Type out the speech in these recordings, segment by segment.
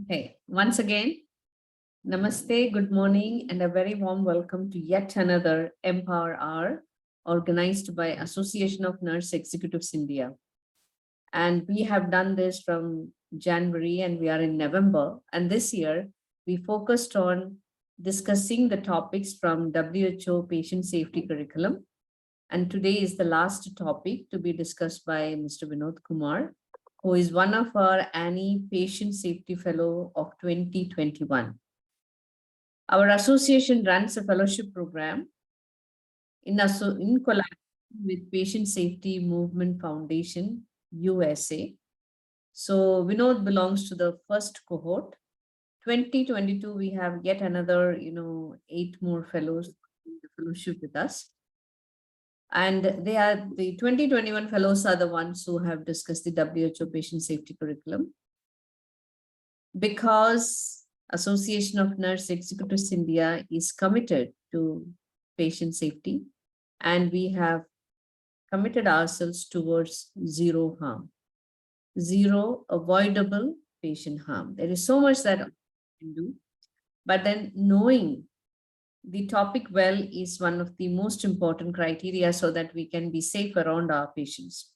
Okay, once again, namaste, good morning, and a very warm welcome to yet another Empower Hour organized by Association of Nurse Executives India. And we have done this from January and we are in November. And this year, we focused on discussing the topics from WHO Patient Safety Curriculum. And today is the last topic to be discussed by Mr. Vinod Kumar, who is one of our Annie Patient Safety Fellow of 2021. Our association runs a fellowship program in collaboration with Patient Safety Movement Foundation, USA. So Vinod belongs to the first cohort. 2022, we have yet another, eight more fellows in the fellowship with us. And they are the 2021 fellows are the ones who have discussed the WHO patient safety curriculum. Because Association of Nurse Executives India is committed to patient safety, and we have committed ourselves towards zero harm, zero avoidable patient harm. There is so much that we can do, but then knowing the topic well is one of the most important criteria so that we can be safe around our patients.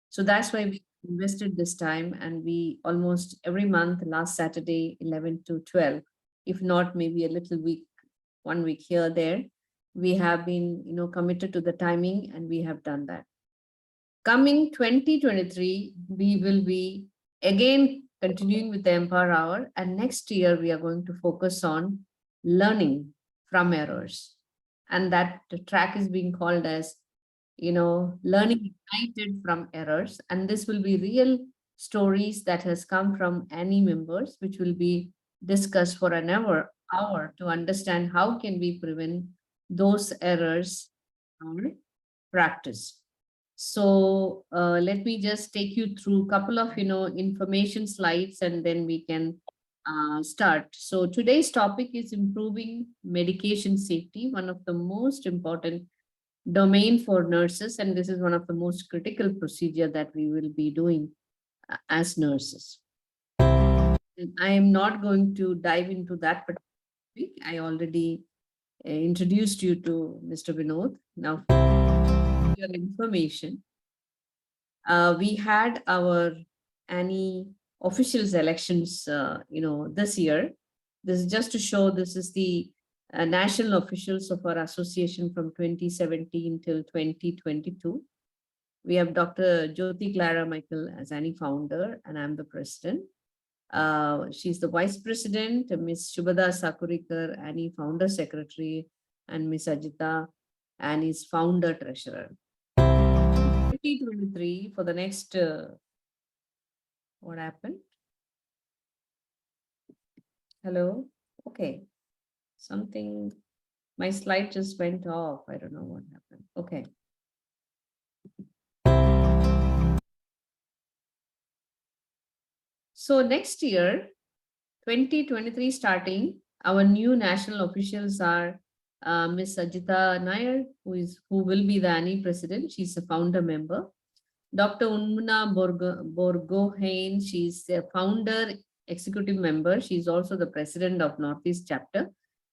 So that's why we invested this time, and we almost every month, last Saturday, 11 to 12, if not maybe a little week, 1 week here, there, we have been, committed to the timing, and we have done that. Coming 2023, we will be again continuing with the Empower Hour, and next year we are going to focus on learning from errors. And that track is being called as, learning ignited from errors. And this will be real stories that has come from any members, which will be discussed for an hour to understand how can we prevent those errors in practice. So let me just take you through a couple of, information slides, and then we can start. So today's topic is improving medication safety, one of the most important domain for nurses, and this is one of the most critical procedure that we will be doing as nurses. And I am not going to dive into that particular topic. I already introduced you to Mr. Vinod. Now, your information. We had our Annie officials elections, this year. This is just to show this is the national officials of our association from 2017 till 2022. We have Dr. Jyoti Clara Michael as Annie founder, and I'm the president. She's the vice president, Ms. Shubhada Sakurikar, Annie founder secretary, and Ms. Ajita, Annie's founder treasurer. 2023 for the next, what happened? Hello? Okay. Something, my slide just went off. I don't know what happened. Okay. So next year, 2023 starting, our new national officials are Ms. Ajita Nair, who will be the Annie president. She's a founder member. Dr. Unmuna Borgohain, she's a founder executive member. She's also the president of Northeast chapter.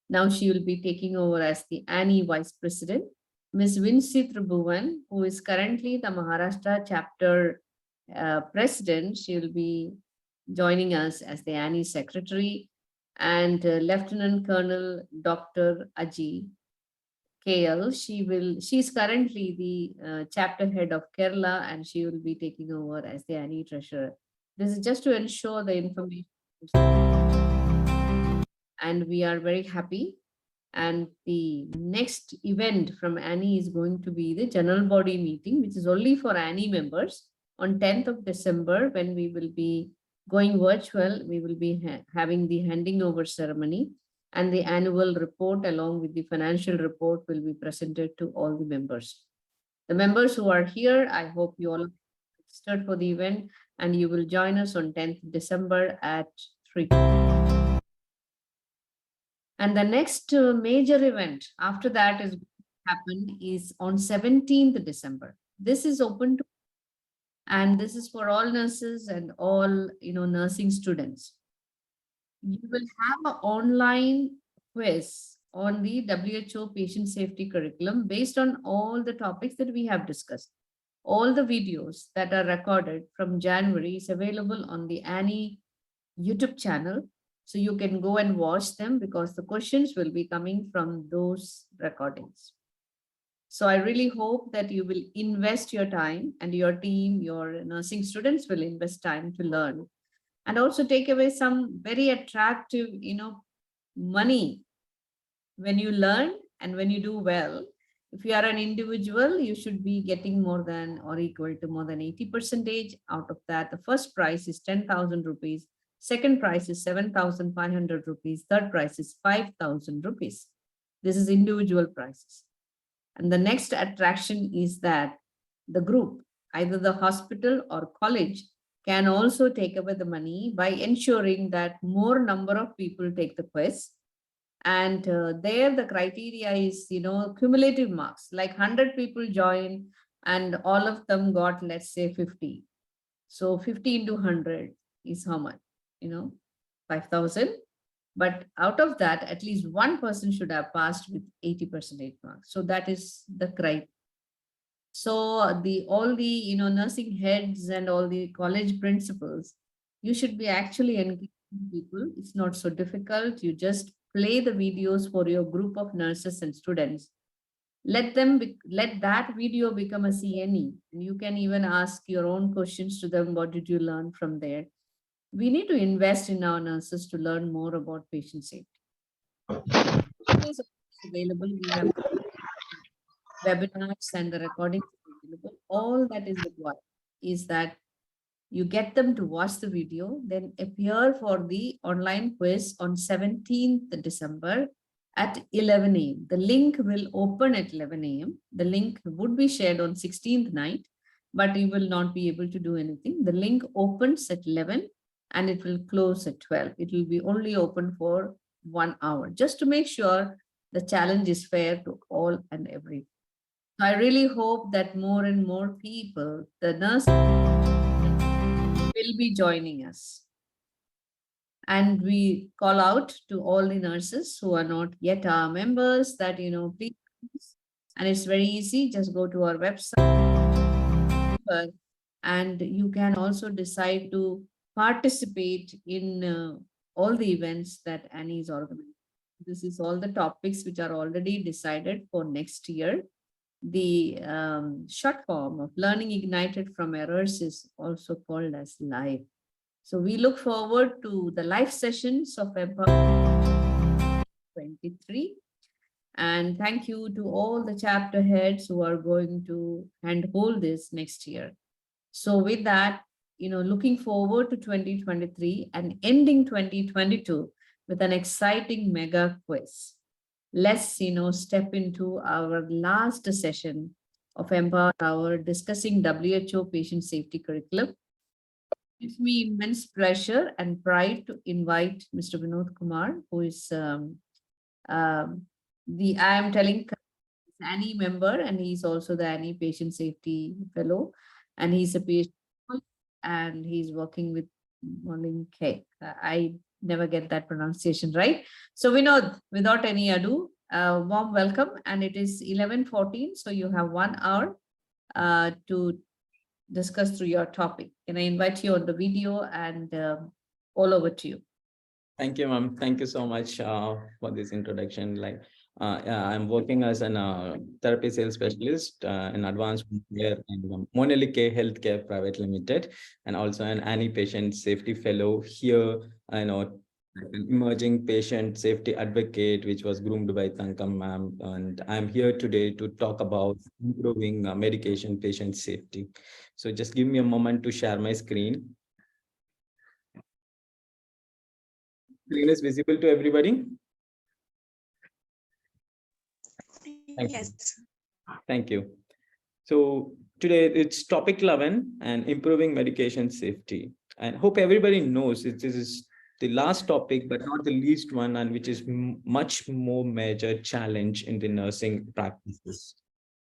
Now she will be taking over as the Annie vice president. Ms. Vinci Tribhuvan, who is currently the Maharashtra chapter president, she will be joining us as the Annie secretary. And Lieutenant Colonel Dr. Aji KL, she's currently the chapter head of Kerala, and she will be taking over as the Annie treasurer. This is just to ensure the information. And we are very happy. And the next event from Annie is going to be the general body meeting, which is only for Annie members on 10th of December, when we will be going virtual. We will be having the handing over ceremony, and the annual report along with the financial report will be presented to all the members. The members who are here, I hope you all registered for the event, and you will join us on 10th December at 3. And the next major event after that is happened is on 17th December. This is open to, and this is for all nurses and all nursing students. You will have an online quiz on the WHO patient safety curriculum based on all the topics that we have discussed. All the videos that are recorded from January is available on the Annie YouTube channel. So you can go and watch them because the questions will be coming from those recordings. So I really hope that you will invest your time and your team, your nursing students will invest time to learn and also take away some very attractive, money when you learn and when you do well. If you are an individual, you should be getting more than or equal to more than 80 percentage out of that. The first prize is 10,000 rupees. Second prize is 7,500 rupees. Third prize is 5,000 rupees. This is individual prizes. And the next attraction is that the group, either the hospital or college, can also take away the money by ensuring that more number of people take the quiz. And there the criteria is, cumulative marks, like 100 people join and all of them got, let's say, 50. So 50 into 100 is how much? 5,000. But out of that, at least one person should have passed with 80% marks. So that is the criteria. So the all the nursing heads and all the college principals, you should be actually engaging people. It's not so difficult. You just play the videos for your group of nurses and students. Let that video become a CNE, and you can even ask your own questions to them. What did you learn from there? We need to invest in our nurses to learn more about patient safety. It is available. We have webinars and the recordings available. All that is required is that you get them to watch the video, then appear for the online quiz on 17th December at 11 a.m. The link will open at 11 a.m. The link would be shared on 16th night, but you will not be able to do anything. The link opens at 11 and it will close at 12. It will be only open for 1 hour, just to make sure the challenge is fair to all and every. So I really hope that more and more people, the nurse, will be joining us. And we call out to all the nurses who are not yet our members that, please, and it's very easy, just go to our website and you can also decide to participate in all the events that Annie is organizing. This is all the topics which are already decided for next year. The short form of learning ignited from errors is also called as live. So we look forward to the live sessions of Empower 23. And thank you to all the chapter heads who are going to handhold this next year. So with that, looking forward to 2023 and ending 2022 with an exciting mega quiz. Let's, step into our last session of Empower Hour discussing WHO patient safety curriculum. Gives me immense pleasure and pride to invite Mr. Vinod Kumar, who is I am telling Annie member, and he's also the Annie Patient Safety Fellow, and he's a patient and he's working with Molin K. I never get that pronunciation right. So Vinod, without any ado, warm welcome, and it is 11:14, so you have 1 hour to discuss through your topic. Can I invite you on the video and all over to you? Thank you, ma'am. Thank you so much for this introduction. Yeah, I'm working as an therapy sales specialist in advanced care in Monelli K Healthcare Private Limited, and also an Annie Patient Safety Fellow here. I know an emerging patient safety advocate, which was groomed by Tankam ma'am, and I'm here today to talk about improving medication patient safety. So just give me a moment to share my screen. Screen is visible to everybody? Yes. Thank you. So today it's topic 11 and improving medication safety. And hope everybody knows this is the last topic, but not the least one, and which is much more major challenge in the nursing practices.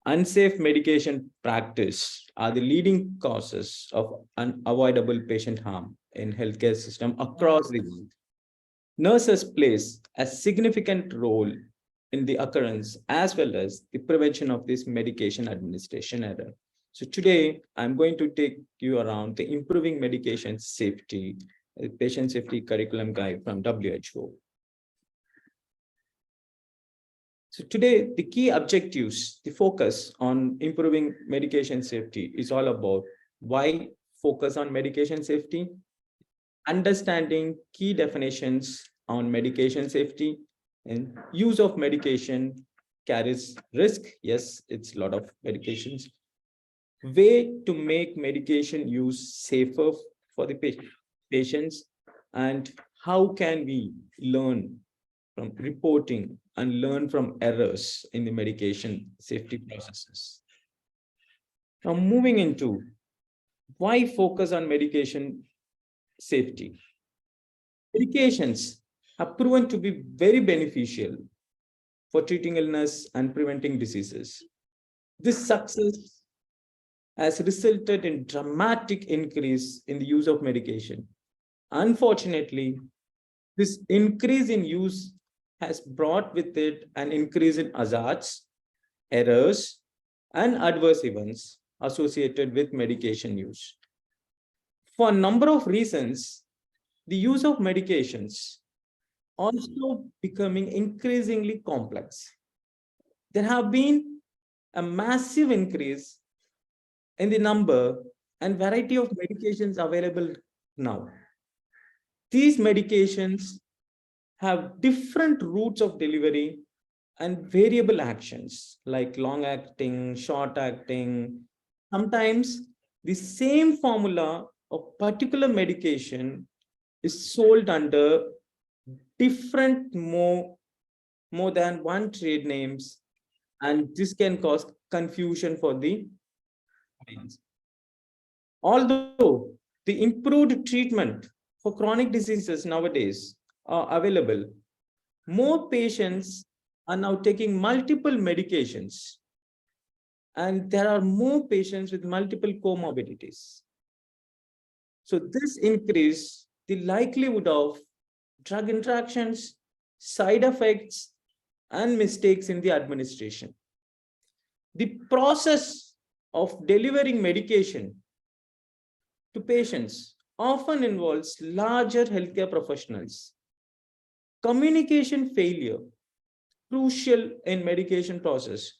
Unsafe medication practice are the leading causes of unavoidable patient harm in healthcare system across the world. Nurses plays a significant role in the occurrence as well as the prevention of this medication administration error. So today I'm going to take you around the improving medication safety, patient safety curriculum guide from WHO. So today the key objectives, the focus on improving medication safety is all about why focus on medication safety, understanding key definitions on medication safety, and use of medication carries risk. Yes, it's a lot of medications. Way to make medication use safer for the patients, and how can we learn from reporting and learn from errors in the medication safety processes. Now moving into why focus on medication safety. Medications have proven to be very beneficial for treating illness and preventing diseases. This success has resulted in dramatic increase in the use of medication. Unfortunately, this increase in use has brought with it an increase in hazards, errors, and adverse events associated with medication use. For a number of reasons, the use of medications also becoming increasingly complex. There have been a massive increase in the number and variety of medications available now. These medications have different routes of delivery and variable actions like long acting, short acting. Sometimes the same formula of particular medication is sold under different more than one trade names, and this can cause confusion for the audience. Although the improved treatment for chronic diseases nowadays are available, more patients are now taking multiple medications, and there are more patients with multiple comorbidities. So this increase the likelihood of drug interactions, side effects, and mistakes in the administration. The process of delivering medication to patients often involves larger healthcare professionals. Communication failure, crucial in medication process,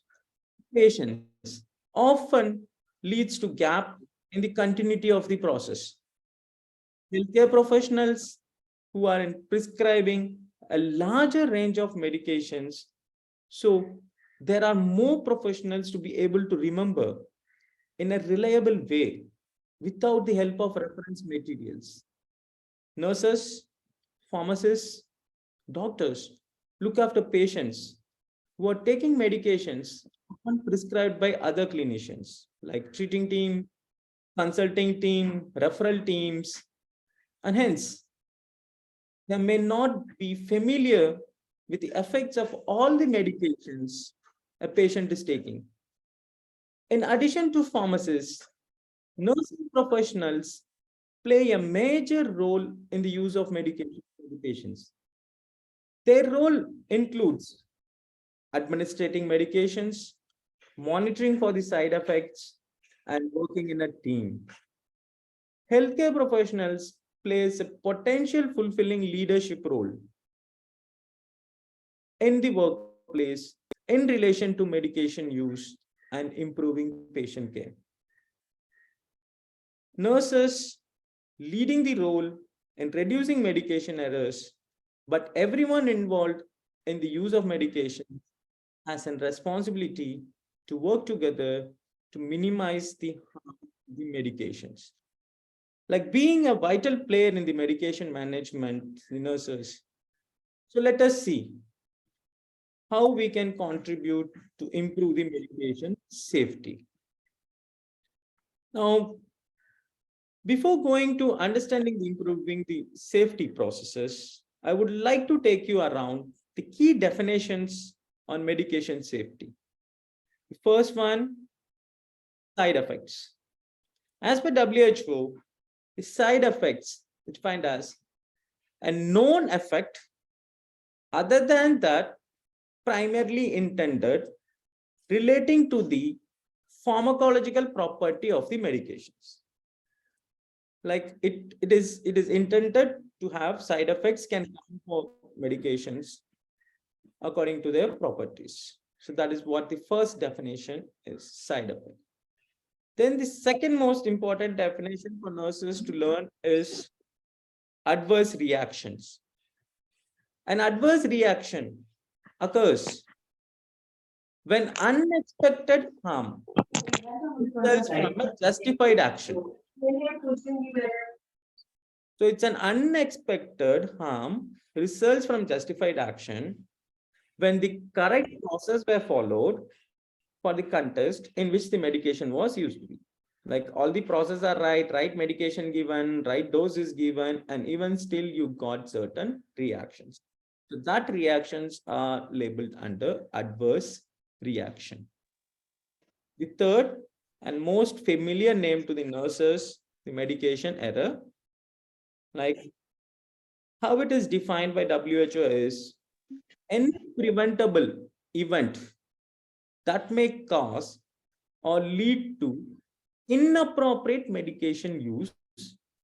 patients often leads to gap in the continuity of the process. Healthcare professionals who are in prescribing a larger range of medications, so there are more professionals to be able to remember in a reliable way without the help of reference materials. Nurses, pharmacists, doctors look after patients who are taking medications often prescribed by other clinicians like treating team, consulting team, referral teams, and hence they may not be familiar with the effects of all the medications a patient is taking. In addition to pharmacists, nursing professionals play a major role in the use of medication for the patients. Their role includes administrating medications, monitoring for the side effects, and working in a team. Healthcare professionals plays a potential fulfilling leadership role in the workplace in relation to medication use and improving patient care. Nurses leading the role in reducing medication errors, but everyone involved in the use of medication has a responsibility to work together to minimize the harm of the medications. Like being a vital player in the medication management, the nurses. So let us see how we can contribute to improve the medication safety. Now, before going to understanding the improving the safety processes, I would like to take you around the key definitions on medication safety. The first one, side effects. As per WHO, the side effects defined as a known effect other than that primarily intended relating to the pharmacological property of the medications. Like it is intended to have side effects can come for medications according to their properties. So that is what the first definition is, side effect. Then the second most important definition for nurses to learn is adverse reactions. An adverse reaction occurs when unexpected harm results from a justified action. So it's an unexpected harm results from justified action when the correct process were followed for the contest in which the medication was used to be. Like all the processes are right medication given, right dose is given, and even still you got certain reactions. So that reactions are labeled under adverse reaction. The third and most familiar name to the nurses, the medication error, like how it is defined by WHO is any preventable event that may cause or lead to inappropriate medication use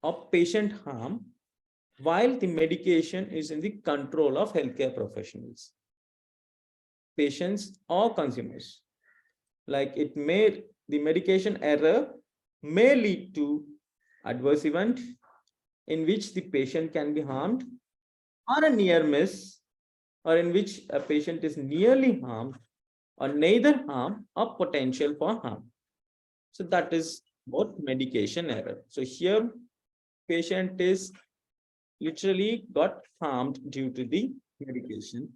or patient harm while the medication is in the control of healthcare professionals, patients or consumers. Like the medication error may lead to adverse event in which the patient can be harmed, or a near miss, or in which a patient is nearly harmed, or neither harm or potential for harm. So that is what medication error. So here patient is literally got harmed due to the medication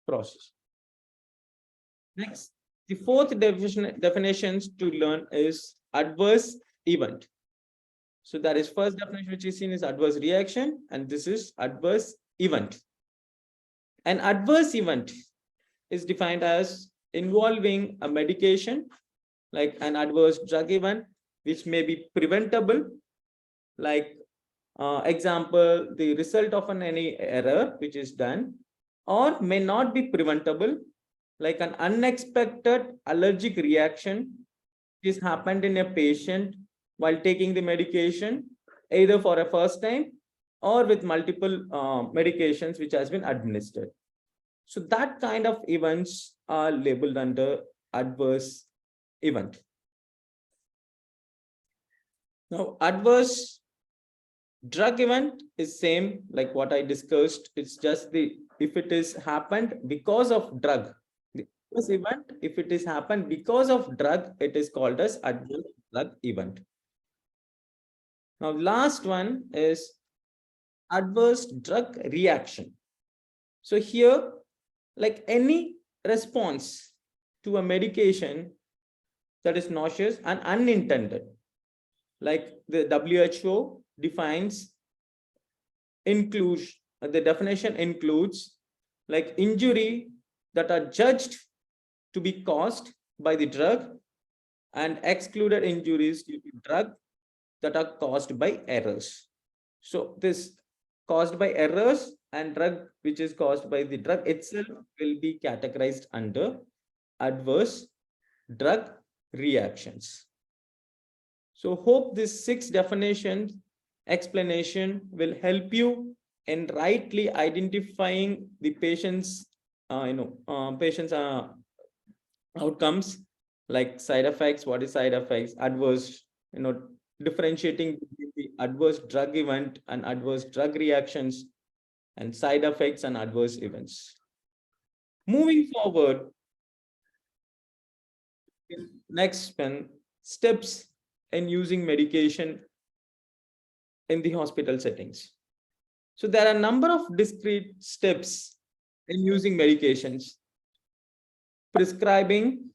process. Next, the fourth definitions to learn is adverse event. So that is first definition which is seen is adverse reaction, and this is adverse event. An adverse event is defined as involving a medication, like an adverse drug event, which may be preventable, like example, the result of any error which is done, or may not be preventable, like an unexpected allergic reaction is happened in a patient while taking the medication, either for a first time or with multiple medications which has been administered. So that kind of events are labeled under adverse event. Now, adverse drug event is same like what I discussed. It's just if it is happened because of drug. The adverse event, if it is happened because of drug, it is called as adverse drug event. Now, last one is adverse drug reaction. So here, like any response to a medication that is nauseous and unintended, like the WHO defines the definition includes like injury that are judged to be caused by the drug and excluded injuries due to drug that are caused by errors. So this caused by errors and drug which is caused by the drug itself will be categorized under adverse drug reactions. So hope this 6 definitions explanation will help you in rightly identifying the patient's outcomes, like side effects, what is side effects, adverse, differentiating between the adverse drug event and adverse drug reactions, and side effects and adverse events. Moving forward, next one, steps in using medication in the hospital settings. So there are a number of discrete steps in using medications. Prescribing,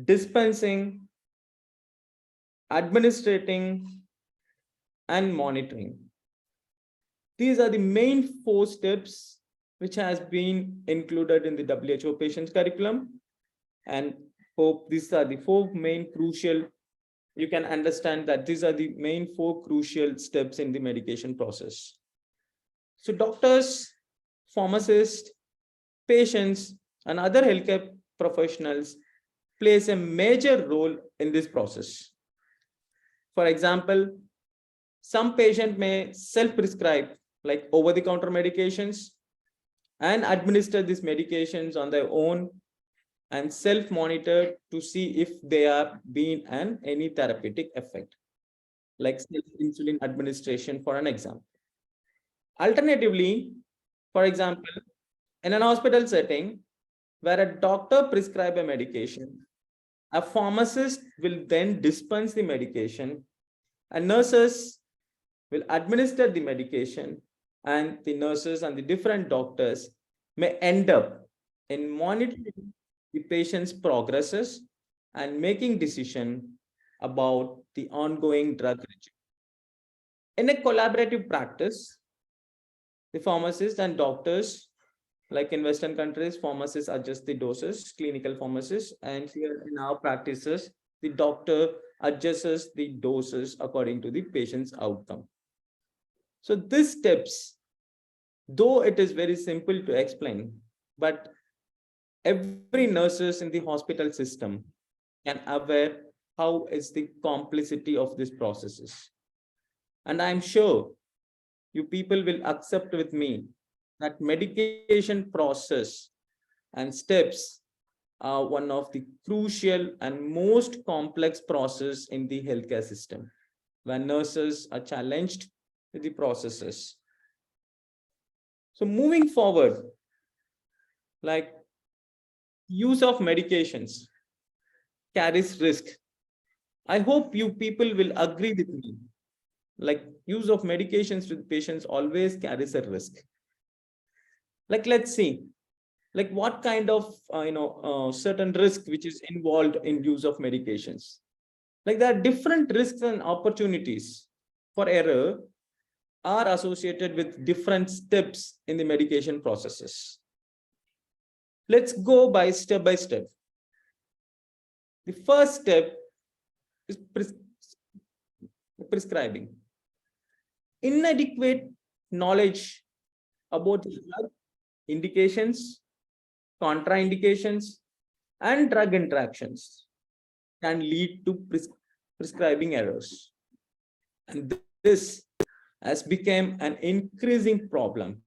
dispensing, administrating, and monitoring. These are the main 4 steps which has been included in the WHO patients curriculum, and hope these are the 4 main crucial you can understand that these are the main 4 crucial steps in the medication process. So doctors, pharmacists, patients, and other healthcare professionals plays a major role in this process. For example, some patient may self-prescribe like over-the-counter medications and administer these medications on their own and self-monitor to see if they are being an any therapeutic effect, like insulin administration for an example. Alternatively, for example, in an hospital setting where a doctor prescribe a medication, a pharmacist will then dispense the medication, and nurses will administer the medication, and the nurses and the different doctors may end up in monitoring the patient's progresses and making decision about the ongoing drug regime. In a collaborative practice, the pharmacists and doctors, like in Western countries, pharmacists adjust the doses, clinical pharmacists, and here in our practices, the doctor adjusts the doses according to the patient's outcome. So these steps, though it is very simple to explain, but every nurses in the hospital system can aware how is the complexity of these processes. And I'm sure you people will accept with me that medication process and steps are one of the crucial and most complex process in the healthcare system, when nurses are challenged with the processes. So moving forward, like use of medications carries risk. I hope you people will agree with me. Like use of medications with patients always carries a risk. Like let's see, like what kind of certain risk which is involved in use of medications. Like there are different risks and opportunities for error are associated with different steps in the medication processes. Let's go by step. The first step is prescribing. Inadequate knowledge about drug indications, contraindications, and drug interactions can lead to prescribing errors. And this has become an increasing problem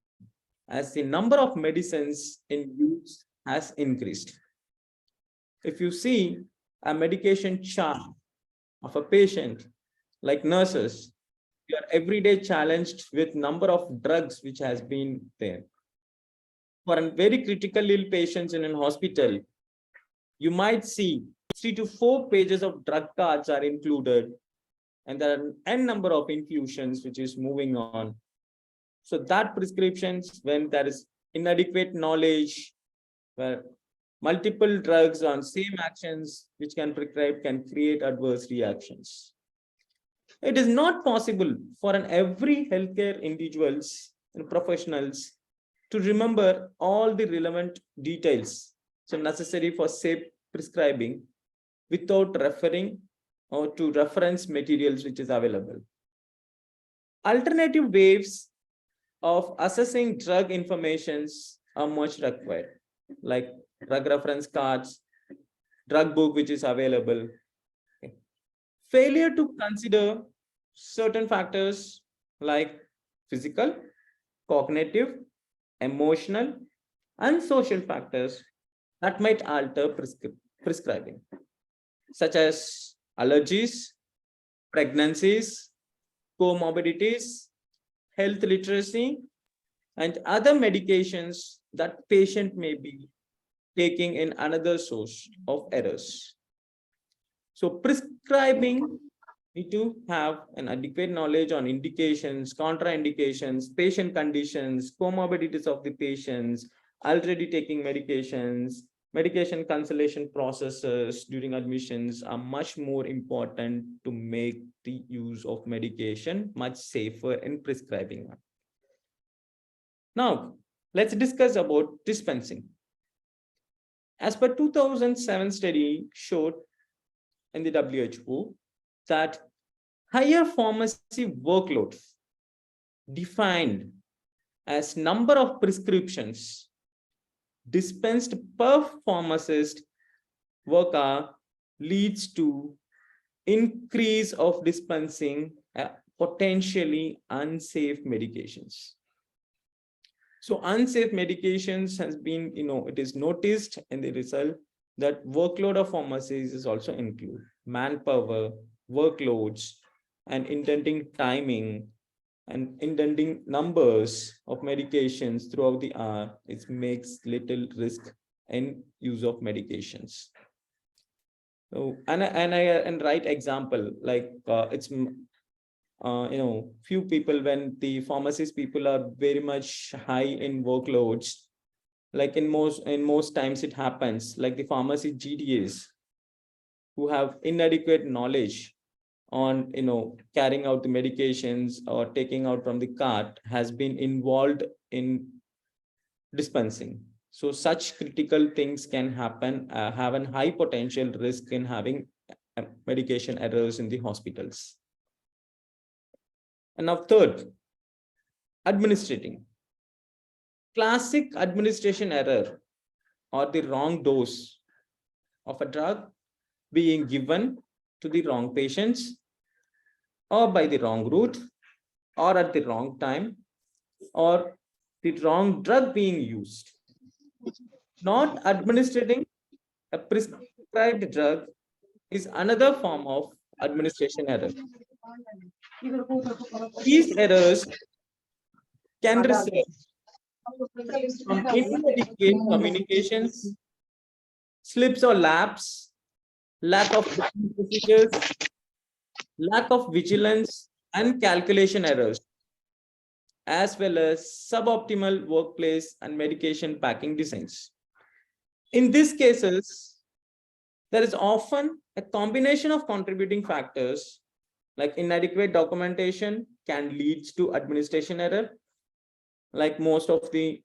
as the number of medicines in use has increased. If you see a medication chart of a patient, like nurses, you are every day challenged with number of drugs which has been there. For a very critical ill patients in a hospital, you might see 3 to 4 pages of drug cards are included, and there are n number of infusions which is moving on. So that prescriptions, when there is inadequate knowledge, where multiple drugs on same actions which can prescribe can create adverse reactions. It is not possible for every healthcare individuals and professionals to remember all the relevant details so necessary for safe prescribing without referring or to reference materials which is available. Alternative ways of assessing drug informations are much required, like drug reference cards, drug book which is available. Failure to consider certain factors like physical, cognitive, emotional, and social factors that might alter prescribing, such as allergies, pregnancies, comorbidities, health literacy, and other medications that patient may be taking in another source of errors. So prescribing need to have an adequate knowledge on indications, contraindications, patient conditions, comorbidities of the patients, already taking medications, medication cancellation processes during admissions are much more important to make the use of medication much safer in prescribing. Now, let's discuss about dispensing. As per 2007 study showed in the WHO, that higher pharmacy workload defined as number of prescriptions dispensed per pharmacist worker leads to increase of dispensing potentially unsafe medications. So unsafe medications has been, it is noticed in the result that workload of pharmacies is also include manpower, workloads, and intending timing and intending numbers of medications throughout the hour. It makes little risk in use of medications. So, and right example, like it's few people, when the pharmacist people are very much high in workloads, like in most times it happens, like the pharmacy GDAs who have inadequate knowledge on carrying out the medications or taking out from the cart has been involved in dispensing. So such critical things can happen, have a high potential risk in having medication errors in the hospitals. And now third, administrating. Classic administration error or the wrong dose of a drug being given to the wrong patients or by the wrong route or at the wrong time or the wrong drug being used. Not administering a prescribed drug is another form of administration error. These errors can result from inadequate communications, slips or laps, lack of procedures, lack of vigilance, and calculation errors, as well as suboptimal workplace and medication packing designs. In these cases, there is often a combination of contributing factors, like inadequate documentation can lead to administration error. Like most of the,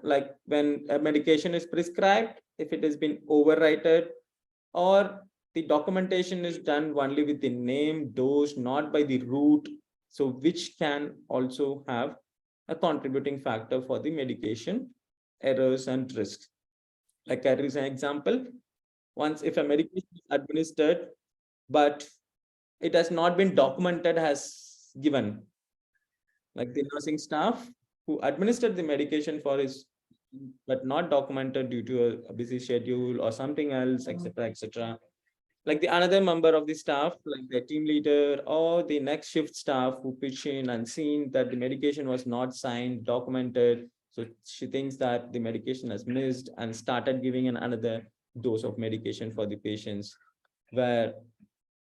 like when a medication is prescribed, if it has been overwritten or the documentation is done only with the name, dose, not by the route, so which can also have a contributing factor for the medication errors and risks. Like there is an example, once if a medication is administered, but it has not been documented as given, like the nursing staff who administered the medication for his, but not documented due to a busy schedule or something else, etc., etc. Like the another member of the staff, like the team leader or the next shift staff who pitch in and seen that the medication was not signed, documented. So she thinks that the medication has missed and started giving another dose of medication for the patients, where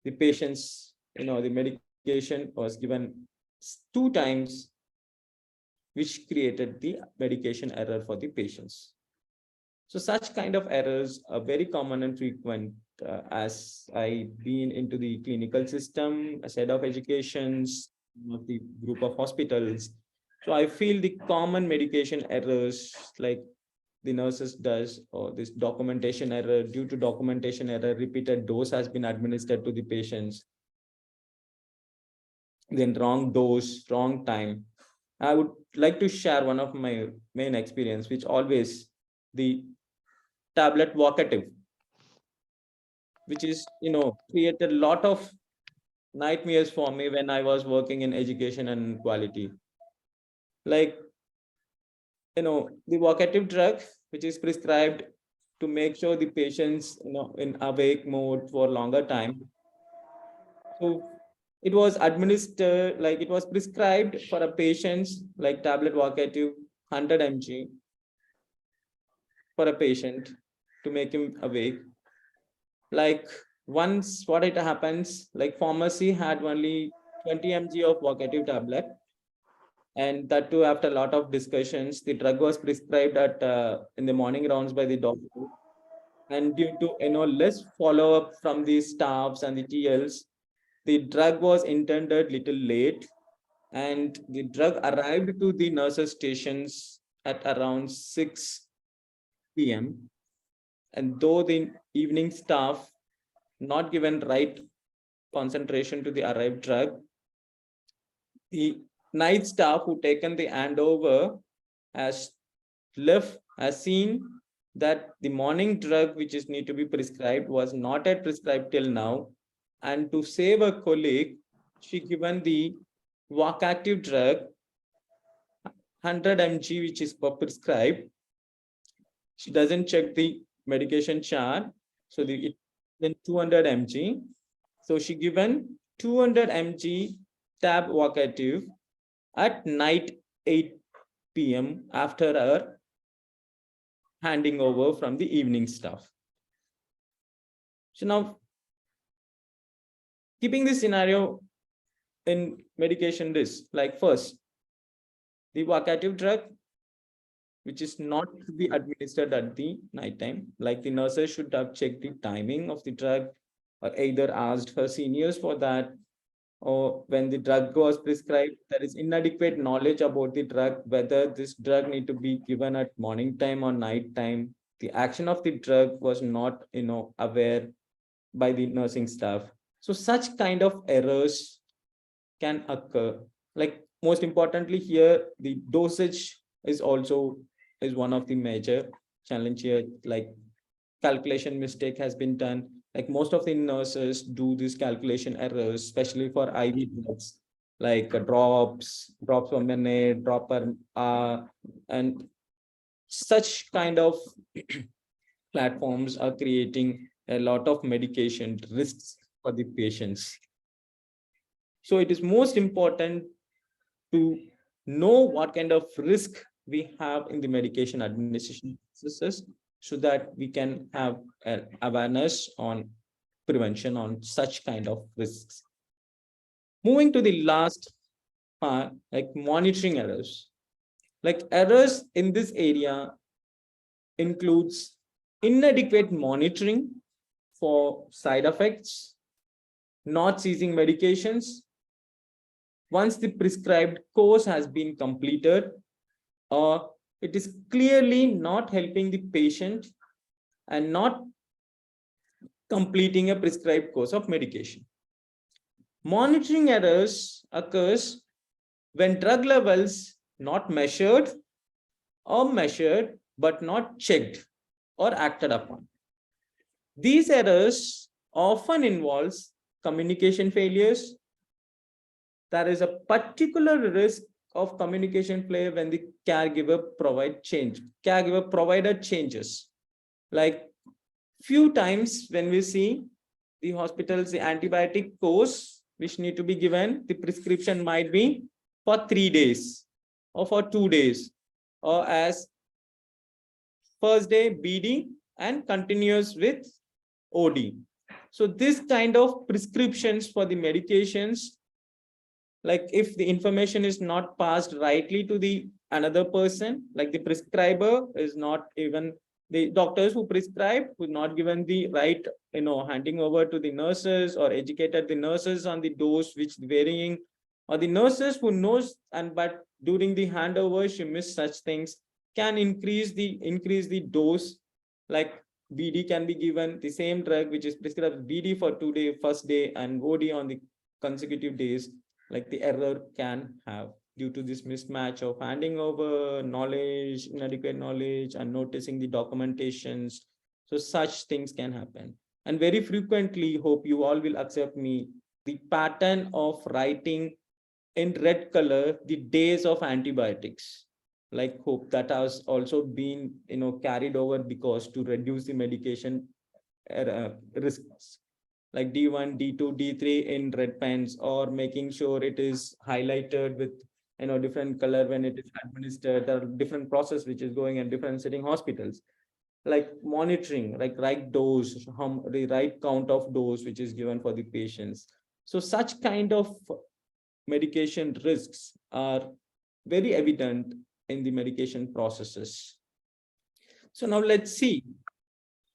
the patients, the medication was given 2 times, which created the medication error for the patients. So such kind of errors are very common and frequent, as I've been into the clinical system, as head of educations of the group of hospitals. So I feel the common medication errors, like the nurses does, or this documentation error, due to documentation error, repeated dose has been administered to the patients, then wrong dose, wrong time. I would like to share one of my main experience, which always the tablet vocative, which is, created a lot of nightmares for me when I was working in education and quality. Like, the vocative drug, which is prescribed to make sure the patients, in awake mode for longer time. So it was administered, like it was prescribed for a patient, like tablet vocative 100 mg for a patient to make him awake. Like once what it happens, like pharmacy had only 20 mg of vocative tablet, and that too after a lot of discussions, the drug was prescribed at in the morning rounds by the doctor, and due to less follow up from the staffs and the TLs, the drug was intended little late, and the drug arrived to the nurses stations at around 6 p.m. And though the evening staff not given right concentration to the arrived drug. The night staff who taken the handover has seen that the morning drug which is need to be prescribed was not yet prescribed till now, and to save a colleague, she given the walk active drug 100 mg which is prescribed. She doesn't check the medication chart, so then 200 mg. So she given 200 mg tab walk active at night 8 p.m. after her handing over from the evening stuff. So now, keeping this scenario in medication risk, like first, the vacative drug, which is not to be administered at the night time, like the nurses should have checked the timing of the drug or either asked her seniors for that, or when the drug was prescribed, there is inadequate knowledge about the drug, whether this drug need to be given at morning time or night time. The action of the drug was not, aware by the nursing staff. So such kind of errors can occur. Like most importantly here, the dosage is also one of the major challenge here. Like calculation mistake has been done. Like most of the nurses do these calculation errors, especially for IV drugs, like drops per minute, drop per hour, and such kind of platforms are creating a lot of medication risks for the patients. So it is most important to know what kind of risk we have in the medication administration processes, so that we can have awareness on prevention on such kind of risks. Moving to the last part, like monitoring errors. Like errors in this area includes inadequate monitoring for side effects, not seizing medications once the prescribed course has been completed, or it is clearly not helping the patient and not completing a prescribed course of medication. Monitoring errors occurs when drug levels not measured or measured but not checked or acted upon. These errors often involves communication failures. There is a particular risk of communication failure when the caregiver provider changes. Like few times when we see the hospitals, the antibiotic course which need to be given, the prescription might be for 3 days or for 2 days, or as first day BD and continues with OD. So this kind of prescriptions for the medications, like if the information is not passed rightly to the another person, like the prescriber is not even, the doctors who prescribe who not given the right, handing over to the nurses or educated the nurses on the dose which varying, or the nurses who knows and but during the handover she missed such things, can increase the dose. Like BD can be given the same drug which is prescribed BD for 2 day first day and OD on the consecutive days. Like the error can have due to this mismatch of handing over knowledge, inadequate knowledge, and noticing the documentations. So such things can happen. And very frequently, hope you all will accept me, the pattern of writing in red color the days of antibiotics. Like hope that has also been carried over because to reduce the medication risks, like D1, D2, D3 in red pens, or making sure it is highlighted with different color when it is administered. There are different process which is going in different sitting hospitals. Like monitoring, like right dose, the right count of dose which is given for the patients. So such kind of medication risks are very evident in the medication processes. So now let's see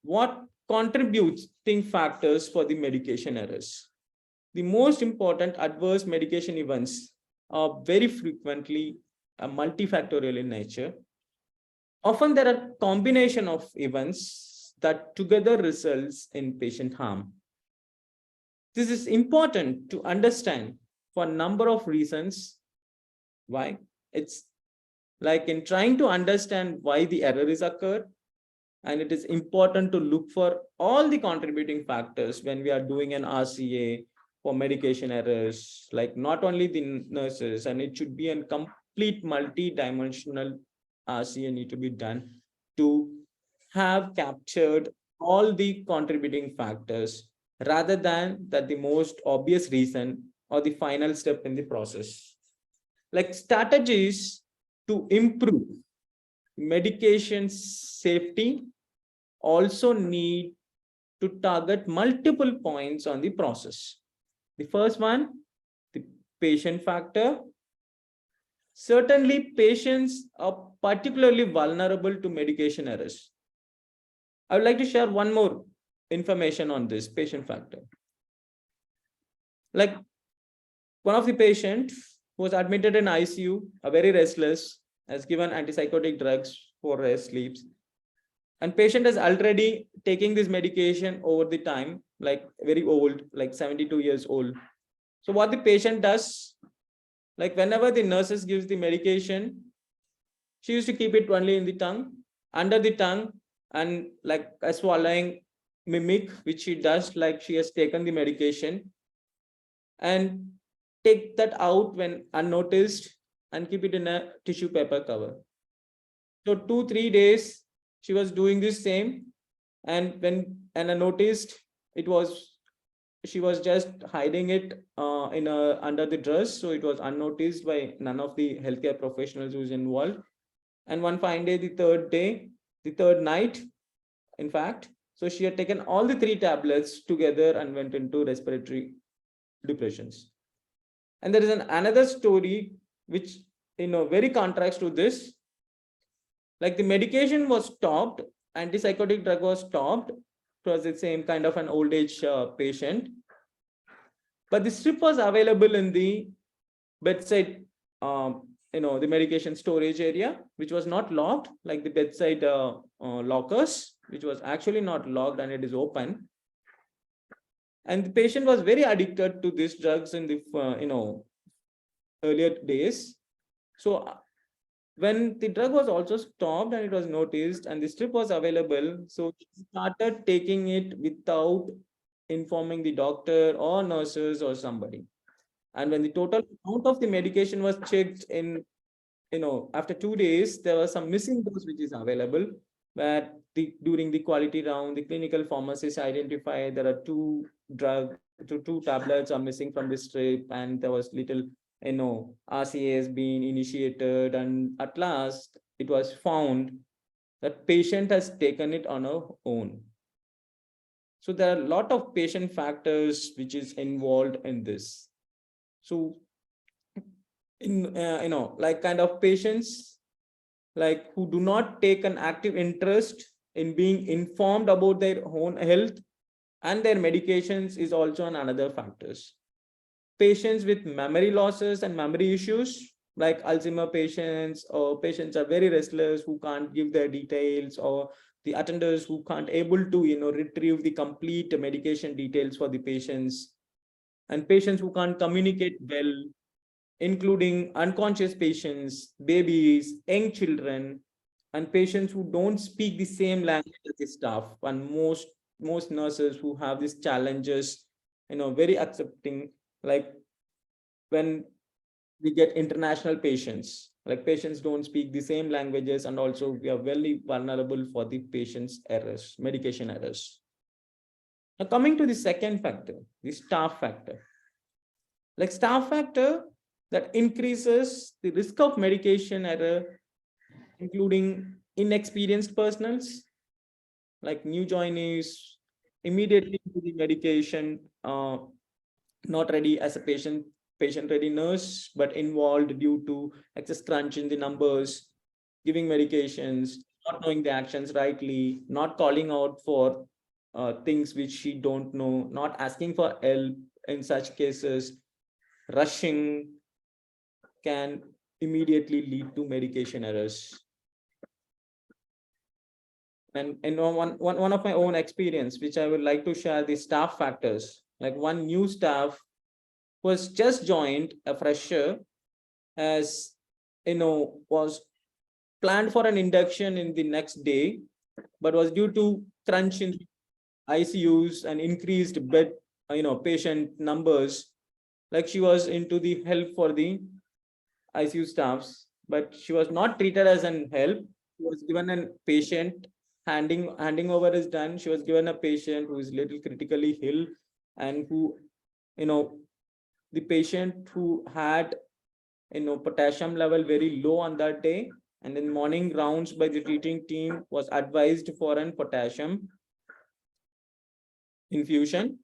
what contributing factors for the medication errors. The most important adverse medication events are very frequently multifactorial in nature. Often there are combination of events that together results in patient harm. This is important to understand for a number of reasons. Why? It's like in trying to understand why the error is occurred, and it is important to look for all the contributing factors when we are doing an RCA for medication errors, like not only the nurses, and it should be a complete multi-dimensional RCA need to be done to have captured all the contributing factors rather than that the most obvious reason or the final step in the process. Like strategies to improve medication safety also need to target multiple points on the process. The first one, the patient factor. Certainly, patients are particularly vulnerable to medication errors. I would like to share one more information on this patient factor. Like one of the patients who was admitted in ICU, are very restless, has given antipsychotic drugs for rest sleeps, and patient is already taking this medication over the time, like very old, like 72 years old. So what the patient does, like whenever the nurses gives the medication, she used to keep it only in the tongue, under the tongue, and like a swallowing mimic, which she does like she has taken the medication, and take that out when unnoticed and keep it in a tissue paper cover. So 2 3 days she was doing this same, and I noticed it was she was just hiding it in a under the dress, so it was unnoticed by none of the healthcare professionals who's involved. And one fine day, the third night, in fact, so she had taken all the three tablets together and went into respiratory depressions. And there is another story which very contrast to this. Like the medication was stopped, antipsychotic drug was stopped. It was the same kind of an old age patient, but the strip was available in the bedside, the medication storage area, which was not locked, like the bedside lockers, which was actually not locked and it is open. And the patient was very addicted to these drugs in the earlier days. So when the drug was also stopped and it was noticed and the strip was available, so she started taking it without informing the doctor or nurses or somebody. And when the total amount of the medication was checked in, after 2 days, there was some missing dose which is available, where during the quality round, the clinical pharmacist identified there are two tablets are missing from the strip, and there was little, RCAs being initiated, and at last it was found that patient has taken it on her own. So there are a lot of patient factors which is involved in this. So in like kind of patients like who do not take an active interest in being informed about their own health and their medications is also another factors. Patients with memory losses and memory issues like Alzheimer patients, or patients are very restless who can't give their details, or the attenders who can't able to retrieve the complete medication details for the patients, and patients who can't communicate well, including unconscious patients, babies, young children, and patients who don't speak the same language as the staff. And most nurses who have these challenges, very accepting, like when we get international patients, like patients don't speak the same languages, and also we are very vulnerable for the patient's errors, medication errors. Now coming to the second factor, the staff factor. Like staff factor that increases the risk of medication error, including inexperienced personals, like new joinees, immediately to the medication, not ready as a patient ready nurse, but involved due to excess crunch in the numbers, giving medications, not knowing the actions rightly, not calling out for things which she don't know, not asking for help in such cases, rushing can immediately lead to medication errors. And one of my own experience, which I would like to share, the staff factors. Like one new staff was just joined, a fresher, as was planned for an induction in the next day, but was due to crunch in ICUs and increased bed, patient numbers. Like she was into the help for the ICU staffs, but she was not treated as an help. She was given a patient. Handing over is done. She was given a patient who is little critically ill, and who, you know, the patient who had potassium level very low on that day, and in morning rounds by the treating team was advised for an potassium infusion,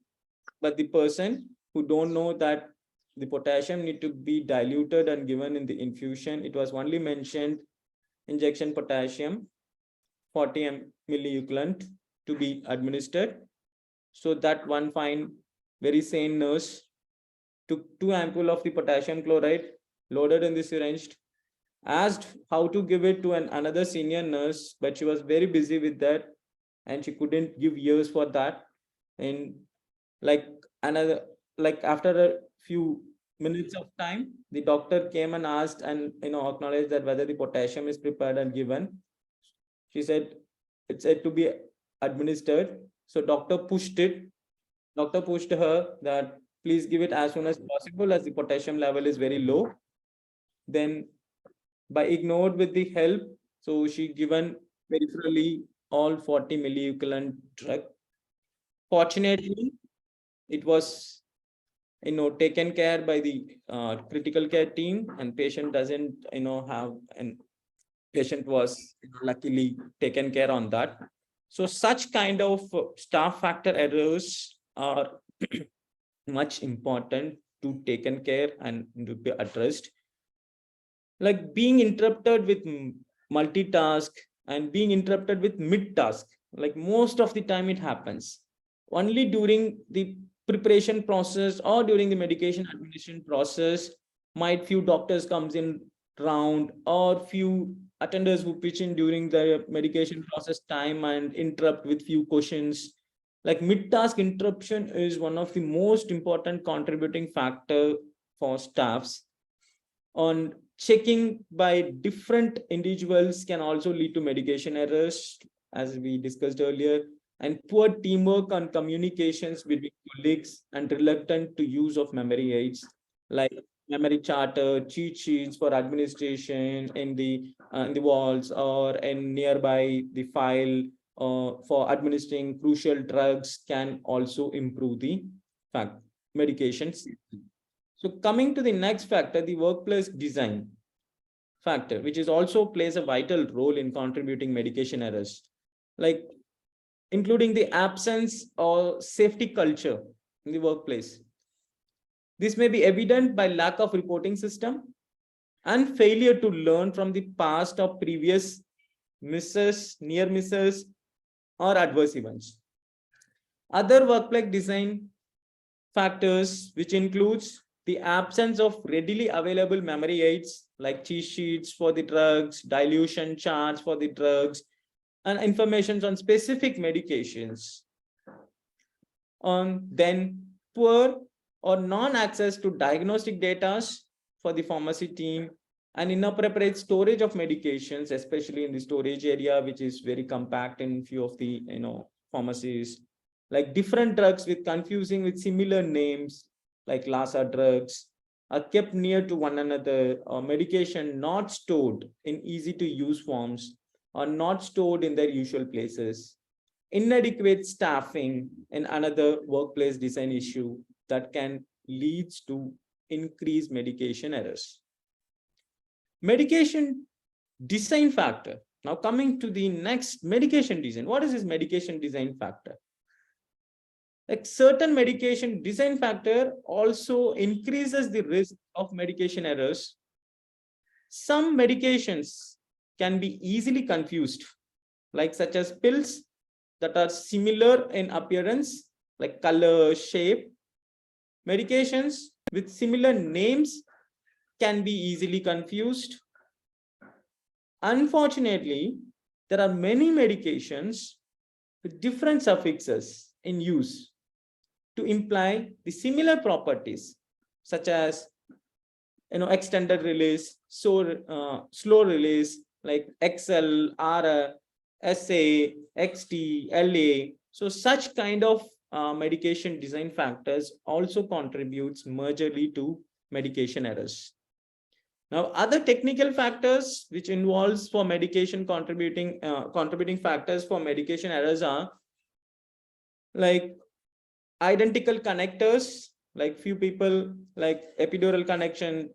but the person who don't know that the potassium need to be diluted and given in the infusion, it was only mentioned injection potassium 40 milliequivalent to be administered. So that one fine very sane nurse took 2 ampules of the potassium chloride, loaded in the syringe, asked how to give it to another senior nurse, but she was very busy with that and she couldn't give years for that. And like another, like after a few minutes of time, the doctor came and asked and acknowledged that whether the potassium is prepared and given. She said it's said to be administered. So doctor pushed her that please give it as soon as possible as the potassium level is very low. Then by ignored with the help, so she given peripherally all 40 milliequivalent drug. Fortunately, it was taken care by the critical care team, and patient doesn't have, and patient was luckily taken care on that. So such kind of staff factor errors are much important to taken care and to be addressed. Like being interrupted with multitask and being interrupted with mid task, like most of the time it happens only during the preparation process or during the medication administration process. Might few doctors comes in round or few attenders who pitch in during the medication process time and interrupt with few questions. Like mid task interruption is one of the most important contributing factor for staffs. On checking by different individuals can also lead to medication errors, as we discussed earlier, and poor teamwork on communications between colleagues and reluctant to use of memory aids like memory charter, cheat sheets for administration in the walls or in nearby the file for administering crucial drugs can also improve the fact medications. So coming to the next factor, the workplace design factor, which is also plays a vital role in contributing medication errors, like including the absence or safety culture in the workplace. This may be evident by lack of reporting system and failure to learn from the past or previous misses, near misses, or adverse events. Other workplace design factors, which includes the absence of readily available memory aids like cheat sheets for the drugs, dilution charts for the drugs, and information on specific medications. Then poor or non-access to diagnostic data for the pharmacy team, and inappropriate storage of medications, especially in the storage area, which is very compact in few of the pharmacies, like different drugs with confusing with similar names like Lassa drugs are kept near to one another, or medication not stored in easy to use forms or not stored in their usual places. Inadequate staffing and another workplace design issue that can lead to increased medication errors. Medication design factor. Now coming to the next, medication design. What is this medication design factor? Like certain medication design factor also increases the risk of medication errors. Some medications can be easily confused, like such as pills that are similar in appearance, like color, shape. Medications with similar names can be easily confused. Unfortunately, there are many medications with different suffixes in use. to imply the similar properties such as extended release, slow release like XL, R, SA, XT, LA. So such kind of medication design factors also contributes majorly to medication errors. Now, other technical factors which involves for medication contributing factors for medication errors are like identical connectors, like few people like epidural connection,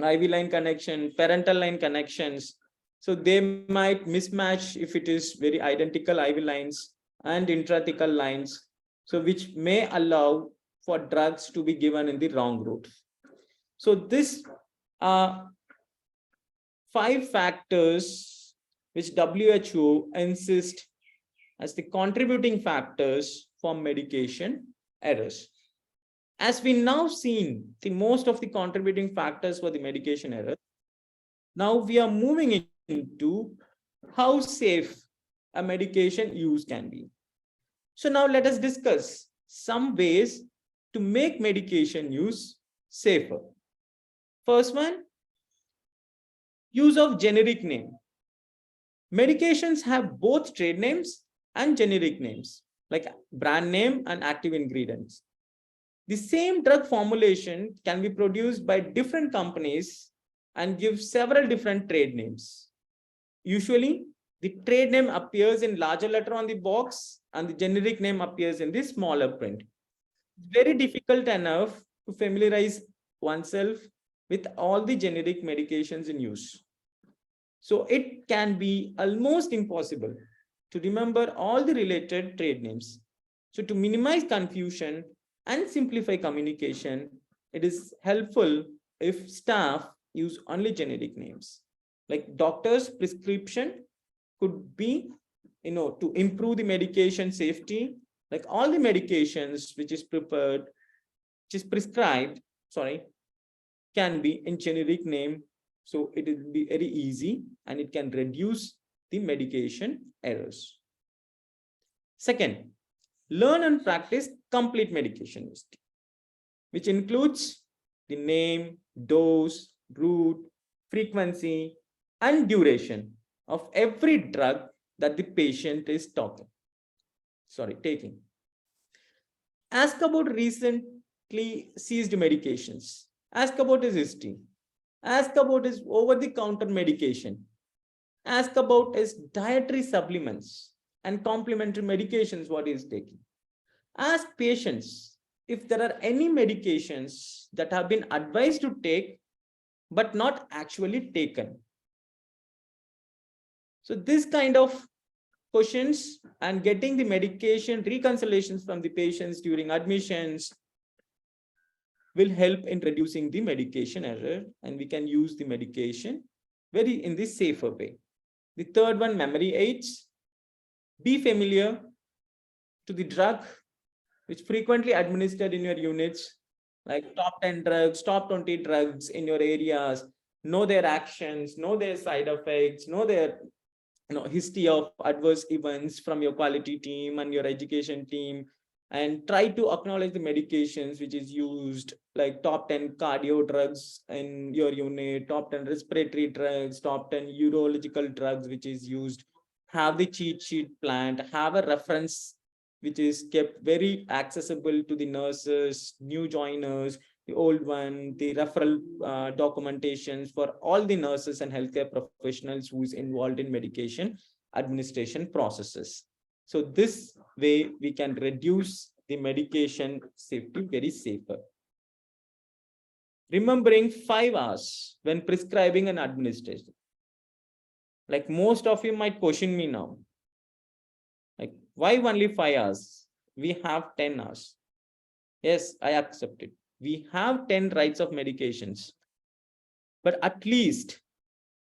IV line connection, parental line connections. So they might mismatch if it is very identical IV lines and intrathecal lines. So which may allow for drugs to be given in the wrong route. So this are 5 factors which WHO insist as the contributing factors for medication errors. As we now seen the most of the contributing factors for the medication error, now we are moving into how safe a medication use can be. So now let us discuss some ways to make medication use safer. First one, use of generic name. Medications have both trade names and generic names, like brand name and active ingredients. The same drug formulation can be produced by different companies and give several different trade names. Usually, the trade name appears in larger letter on the box and the generic name appears in the smaller print. Very difficult enough to familiarize oneself with all the generic medications in use. So it can be almost impossible to remember all the related trade names. So to minimize confusion and simplify communication, it is helpful if staff use only generic names. Like doctor's prescription could be, to improve the medication safety, like all the medications which is prescribed, can be in generic name. So it will be very easy and it can reduce the medication errors. Second, learn and practice complete medication list, which includes the name, dose, route, frequency, and duration of every drug that the patient is taking. Ask about recently seized medications. Ask about his history. Ask about his over-the-counter medication. Ask about his dietary supplements and complementary medications, what he is taking. Ask patients if there are any medications that have been advised to take but not actually taken. So this kind of questions and getting the medication reconciliations from the patients during admissions will help in reducing the medication error, and we can use the medication in the safer way. The third one, memory aids. Be familiar to the drug which frequently administered in your units, like top 10 drugs, top 20 drugs in your areas. Know their actions, know their side effects, know their history of adverse events from your quality team and your education team, and try to acknowledge the medications which is used, like top 10 cardio drugs in your unit, top 10 respiratory drugs, top 10 urological drugs which is used. Have the cheat sheet planned, have a reference which is kept very accessible to the nurses, new joiners, the old one, the referral documentations for all the nurses and healthcare professionals who is involved in medication administration processes. So this way we can reduce the medication safety very safer. Remembering 5 hours when prescribing an administration. Like most of you might question me now, like why only 5 hours? We have 10 hours. Yes, I accept it. We have 10 rights of medications. But at least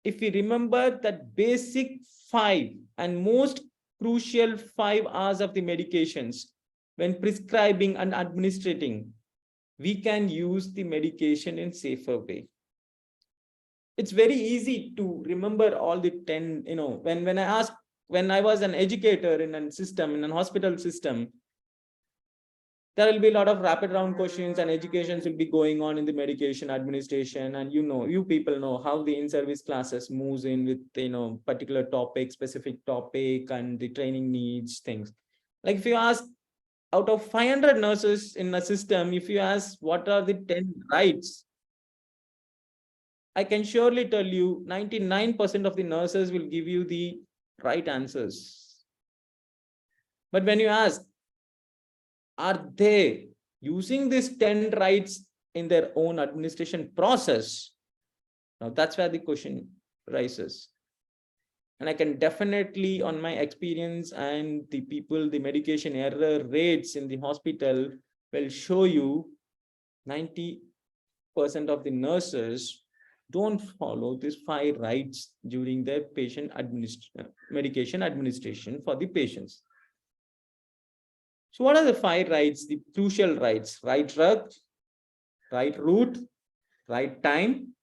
if we remember that basic 5 and most crucial 5 hours of the medications when prescribing and administrating, we can use the medication in safer way. It's very easy to remember all the 10, when I was an educator in a system, in a hospital system, There will be a lot of rapid round questions and educations will be going on in the medication administration. And you people know how the in-service classes moves in with, particular topic, specific topic, and the training needs things. Like if you ask out of 500 nurses in a system, if you ask what are the 10 rights, I can surely tell you 99% of the nurses will give you the right answers. But when you ask, are they using these 10 rights in their own administration process? Now that's where the question rises. And I can definitely, on my experience and the people, the medication error rates in the hospital will show you 90% of the nurses don't follow these 5 rights during their medication administration for the patients. So what are the 5 rights, the crucial rights? Right drug, right route, right time,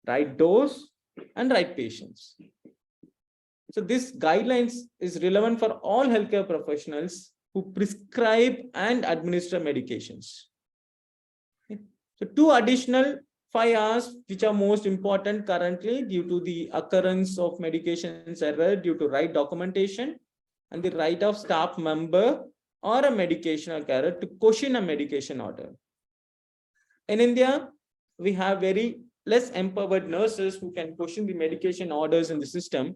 right dose, and right patients. So this guidelines is relevant for all healthcare professionals who prescribe and administer medications. So 2 additional 5 R's, which are most important currently due to the occurrence of medications error due to right documentation and the right of staff member or a medication or carer to question a medication order. In India, we have very less empowered nurses who can question the medication orders in the system,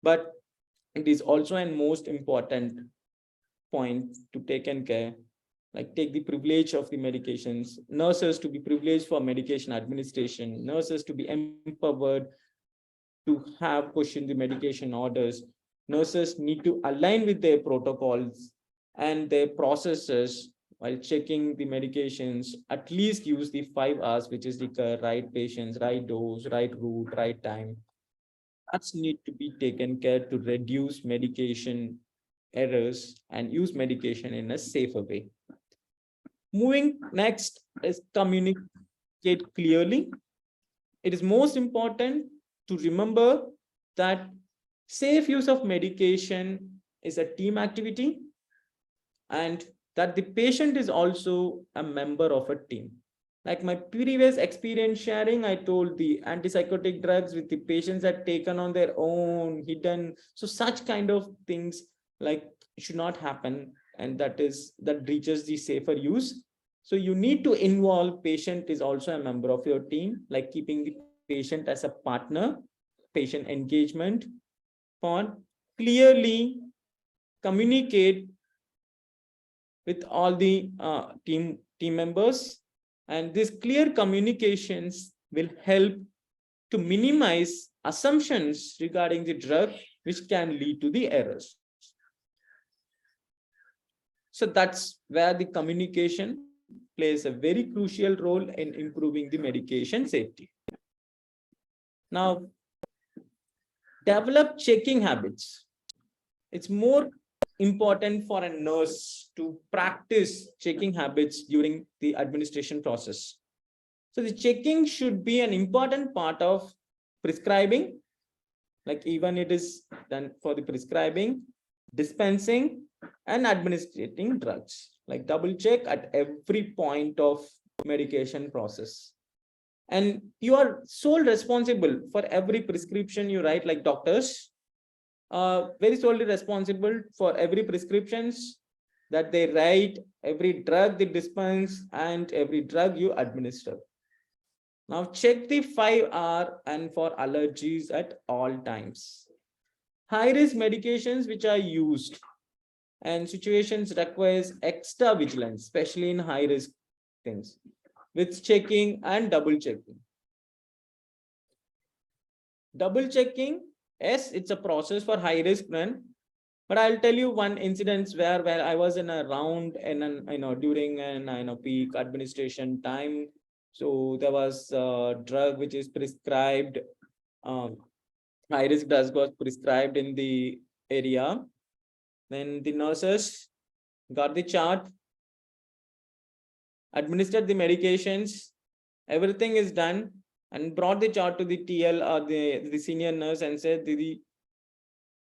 but it is also a most important point to take in care, like take the privilege of the medications, nurses to be privileged for medication administration, nurses to be empowered to have questioned the medication orders. Nurses need to align with their protocols and their processes while checking the medications, at least use the 5 R's, which is the right patients, right dose, right route, right time. That's need to be taken care to reduce medication errors and use medication in a safer way. Moving next is communicate clearly. It is most important to remember that safe use of medication is a team activity and that the patient is also a member of a team. Like my previous experience sharing, I told the antipsychotic drugs with the patients are taken on their own, hidden. So such kind of things like should not happen, and that reaches the safer use. So you need to involve patient is also a member of your team, like keeping the patient as a partner, patient engagement, for clearly communicate with all the team members. And these clear communications will help to minimize assumptions regarding the drug, which can lead to the errors. So that's where the communication plays a very crucial role in improving the medication safety. Now, develop checking habits. It's more important for a nurse to practice checking habits during the administration process. So the checking should be an important part of prescribing, like even it is done for the prescribing, dispensing, and administrating drugs, like double check at every point of medication process. And you are sole responsible for every prescription you write, like doctors very solely responsible for every prescriptions that they write, every drug they dispense, and every drug you administer. Now check the 5R and for allergies at all times. High risk medications which are used and situations requires extra vigilance, especially in high risk things, with checking and double checking. Double checking, yes, it's a process for high risk run, but I'll tell you one incident where I was in a round and during an peak administration time. So there was a drug which is prescribed, high risk drug was prescribed in the area. Then the nurses got the chart, administered the medications, everything is done, and brought the chart to the TL or the senior nurse and said, Didi,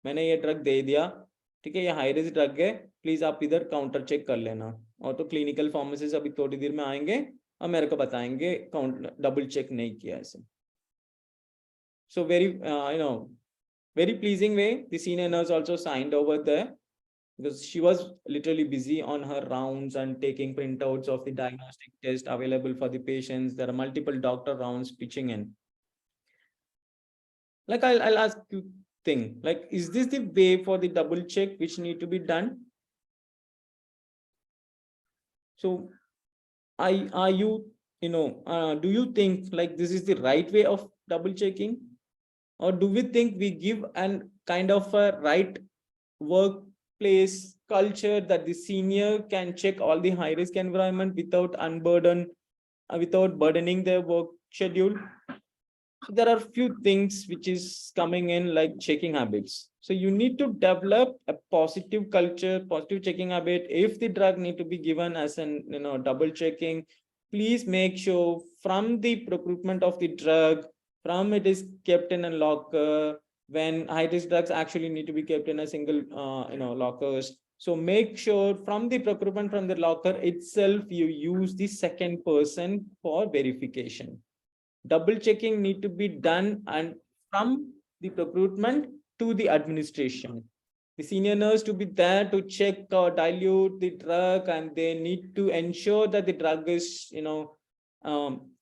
मैंने ये drug दे दिया, ठीक है, ये high risk drug है, please आप इधर counter check कर लेना। और तो क्लिनिकल फार्मेसिस्ट अभी थोड़ी देर में आएंगे और मेरे को बताएंगे काउंट डबल चेक नहीं किया ऐसे। So very very pleasing way the senior nurse also signed over there, because she was literally busy on her rounds and taking printouts of the diagnostic test available for the patients. There are multiple doctor rounds pitching in. Like I'll ask you thing, like, is this the way for the double check which need to be done? So are you, do you think like this is the right way of double checking? Or do we think we give an kind of a right workplace culture that the senior can check all the high risk environment without burdening their work schedule? So there are few things which is coming in, like checking habits. So you need to develop a positive culture, positive checking habit. If the drug need to be given as an double checking, please make sure from the procurement of the drug, from it is kept in a locker, when high risk drugs actually need to be kept in a single lockers. So make sure from the procurement from the locker itself you use the second person for verification. Double checking need to be done, and from the procurement to the administration, the senior nurse to be there to check or dilute the drug, and they need to ensure that the drug is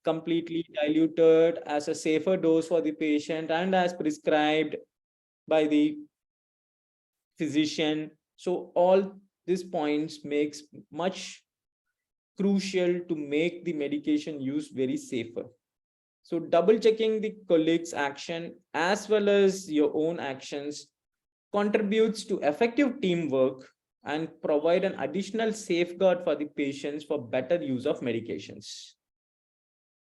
completely diluted as a safer dose for the patient and as prescribed by the physician. So all these points makes much crucial to make the medication use very safer. So double checking the colleagues' action as well as your own actions contributes to effective teamwork and provide an additional safeguard for the patients for better use of medications.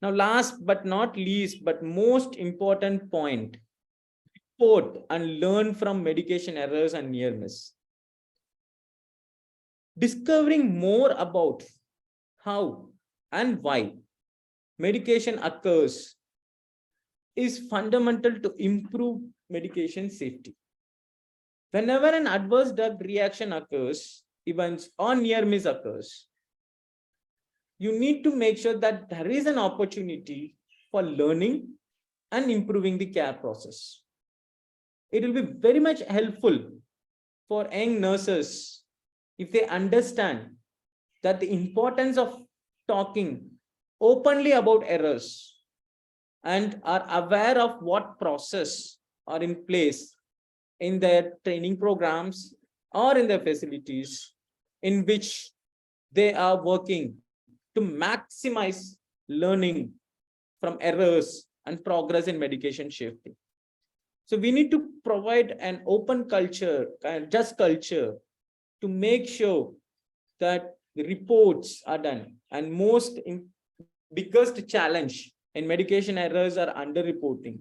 Now, last but not least, but most important point, report and learn from medication errors and near miss. Discovering more about how and why medication occurs is fundamental to improve medication safety. Whenever an adverse drug reaction occurs, events or near miss occurs, you need to make sure that there is an opportunity for learning and improving the care process. It will be very much helpful for young nurses if they understand that the importance of talking openly about errors and are aware of what process are in place in their training programs or in their facilities in which they are working to maximize learning from errors and progress in medication safety. So we need to provide an open culture, just culture, to make sure that the reports are done. And biggest challenge in medication errors are underreporting.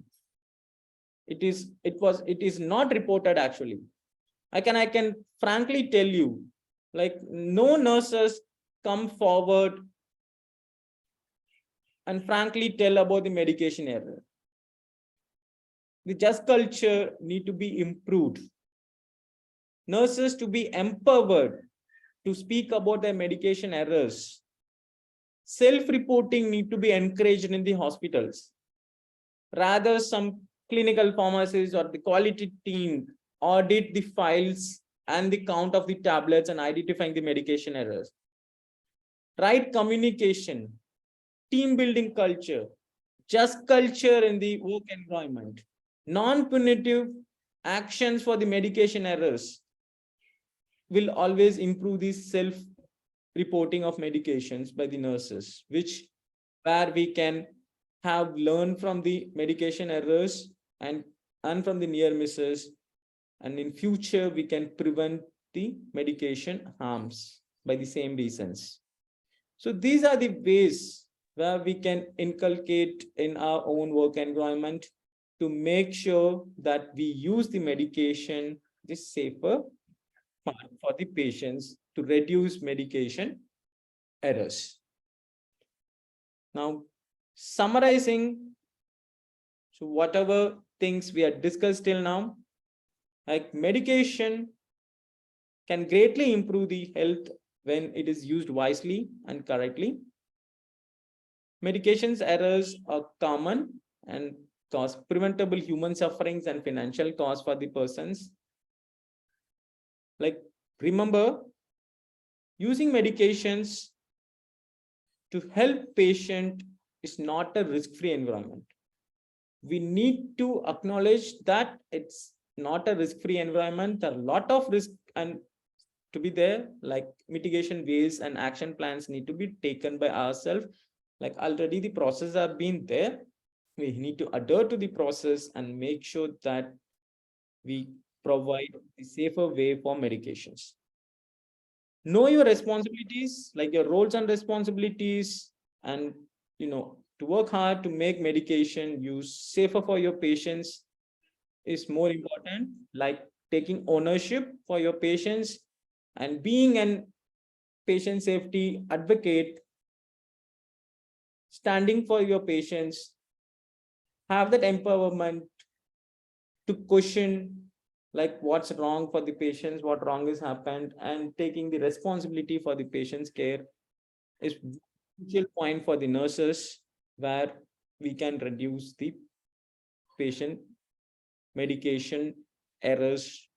It is not reported actually. I can frankly tell you, like, no nurses come forward and frankly tell about the medication error. The just culture need to be improved. Nurses to be empowered to speak about their medication errors. Self-reporting need to be encouraged in the hospitals. Rather, some clinical pharmacists or the quality team audit the files and the count of the tablets and identifying the medication errors. Right communication, team building culture, just culture in the work environment, non-punitive actions for the medication errors will always improve the self-reporting of medications by the nurses, where we can have learned from the medication errors and from the near misses, and in future we can prevent the medication harms by the same reasons. So these are the ways where we can inculcate in our own work environment to make sure that we use the medication the safer part for the patients to reduce medication errors. Now, summarizing, so whatever things we have discussed till now, like medication can greatly improve the health when it is used wisely and correctly. Medications errors are common and cause preventable human sufferings and financial costs for the persons. Like, remember, using medications to help patient is not a risk-free environment. We need to acknowledge that it's not a risk-free environment. There are a lot of risk and to be there, like mitigation ways and action plans need to be taken by ourselves. Like already the process have been there. We need to adhere to the process and make sure that we provide the safer way for medications. Know your responsibilities, like your roles and responsibilities, and to work hard to make medication use safer for your patients is more important, like taking ownership for your patients and being an patient safety advocate, standing for your patients, have that empowerment to question like what's wrong for the patients, what wrong has happened, and taking the responsibility for the patient's care is crucial point for the nurses, where we can reduce the patient medication errors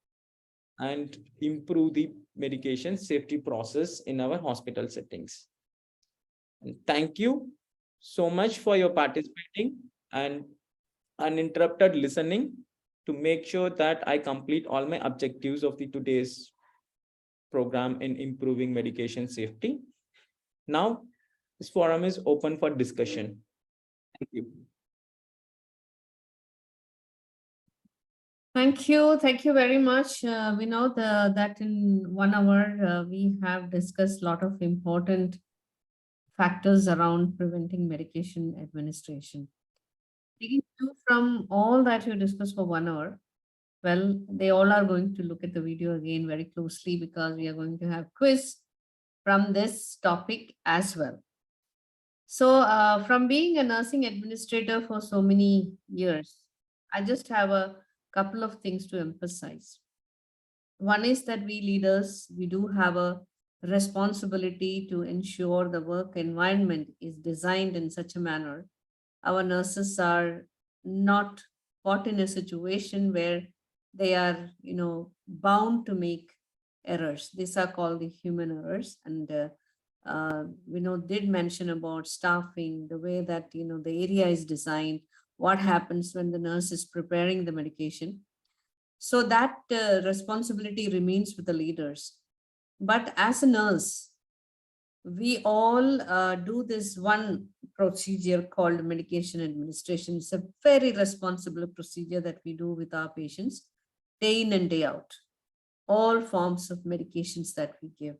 and improve the medication safety process in our hospital settings. And thank you so much for your participating and uninterrupted listening to make sure that I complete all my objectives of the today's program in improving medication safety. Now, this forum is open for discussion. Thank you. Thank you. Thank you very much. We know that in 1 hour, we have discussed a lot of important factors around preventing medication administration. Taking two from all that you discussed for 1 hour, well, they all are going to look at the video again very closely because we are going to have quiz from this topic as well. So from being a nursing administrator for so many years, I just have a couple of things to emphasize. One is that we leaders, we do have a responsibility to ensure the work environment is designed in such a manner our nurses are not caught in a situation where they are, bound to make errors. These are called the human errors. And did mention about staffing, the way that the area is designed, what happens when the nurse is preparing the medication. So that responsibility remains with the leaders. But as a nurse, we all do this one procedure called medication administration. It's a very responsible procedure that we do with our patients day in and day out. All forms of medications that we give.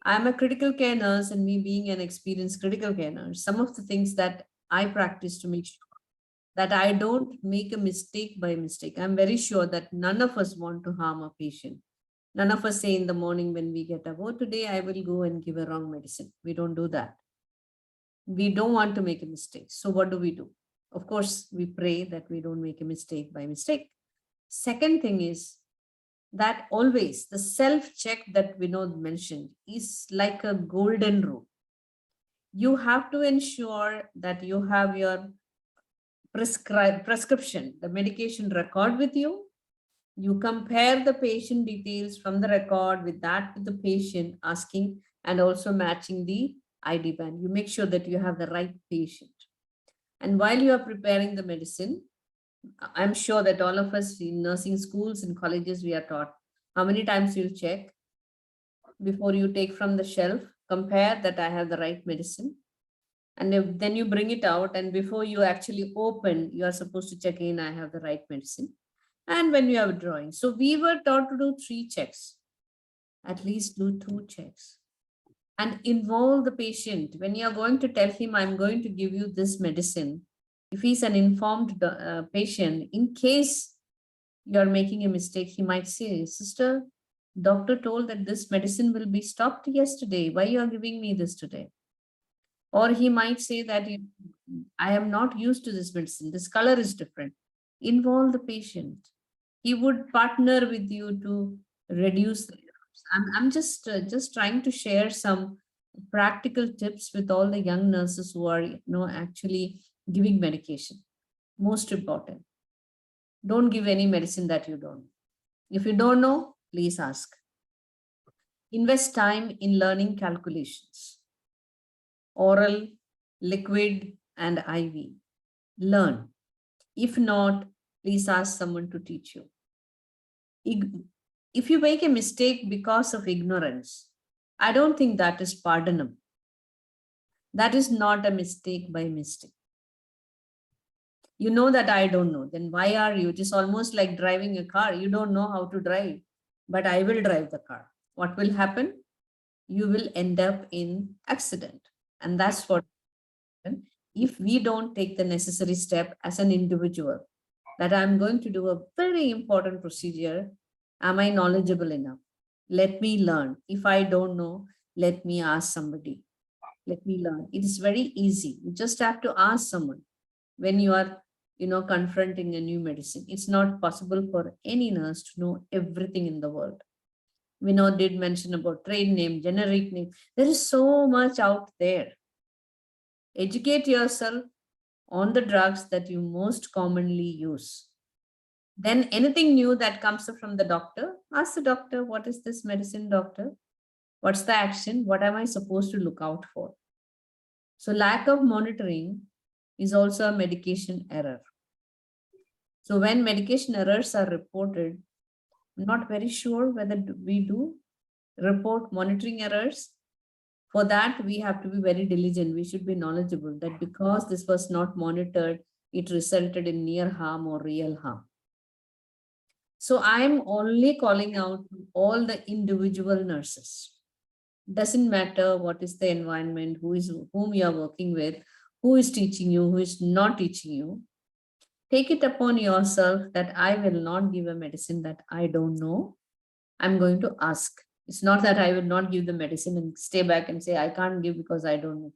I'm a critical care nurse, and me being an experienced critical care nurse, some of the things that I practice to make sure that I don't make a mistake by mistake. I'm very sure that none of us want to harm a patient. None of us say in the morning when we get up, oh, today I will go and give a wrong medicine. We don't do that. We don't want to make a mistake. So what do? Of course, we pray that we don't make a mistake by mistake. Second thing is that always the self-check that Vinod mentioned is like a golden rule. You have to ensure that you have your prescription, the medication record with you. You compare the patient details from the record with that with the patient asking and also matching the ID band. You make sure that you have the right patient. And while you are preparing the medicine, I'm sure that all of us in nursing schools and colleges, we are taught how many times you'll check before you take from the shelf, compare that I have the right medicine. And then you bring it out, and before you actually open, you are supposed to check in, I have the right medicine. And when you are drawing. So we were taught to do 3 checks, at least do 2 checks. And involve the patient. When you are going to tell him, I'm going to give you this medicine, if he's an informed patient, in case you're making a mistake, he might say, sister, doctor told that this medicine will be stopped yesterday. Why you are giving me this today? Or he might say that I am not used to this medicine. This color is different. Involve the patient. He would partner with you to reduce the errors. I'm just trying to share some practical tips with all the young nurses who are, actually giving medication. Most important, don't give any medicine that you don't know. If you don't know, please ask. Invest time in learning calculations, oral, liquid, and IV. Learn. If not, please ask someone to teach you. If you make a mistake because of ignorance, I don't think that is pardonable. That is not a mistake by mistake. You know that I don't know, then why are you? It is almost like driving a car. You don't know how to drive, but I will drive the car. What will happen? You will end up in accident. And that's what happen if we don't take the necessary step as an individual, that I'm going to do a very important procedure. Am I knowledgeable enough? Let me learn. If I don't know, let me ask somebody. Let me learn. It is very easy. You just have to ask someone when you are, confronting a new medicine. It's not possible for any nurse to know everything in the world. Vinod did mention about trade name, generic name. There is so much out there. Educate yourself on the drugs that you most commonly use. Then anything new that comes up from the doctor, ask the doctor, what is this medicine, doctor? What's the action? What am I supposed to look out for? So lack of monitoring is also a medication error. So when medication errors are reported, I'm not very sure whether we do report monitoring errors. For that, we have to be very diligent. We should be knowledgeable that because this was not monitored, it resulted in near harm or real harm. So I'm only calling out to all the individual nurses. Doesn't matter what is the environment, whom you are working with, who is teaching you, who is not teaching you. Take it upon yourself that I will not give a medicine that I don't know. I'm going to ask. It's not that I will not give the medicine and stay back and say, I can't give because I don't know.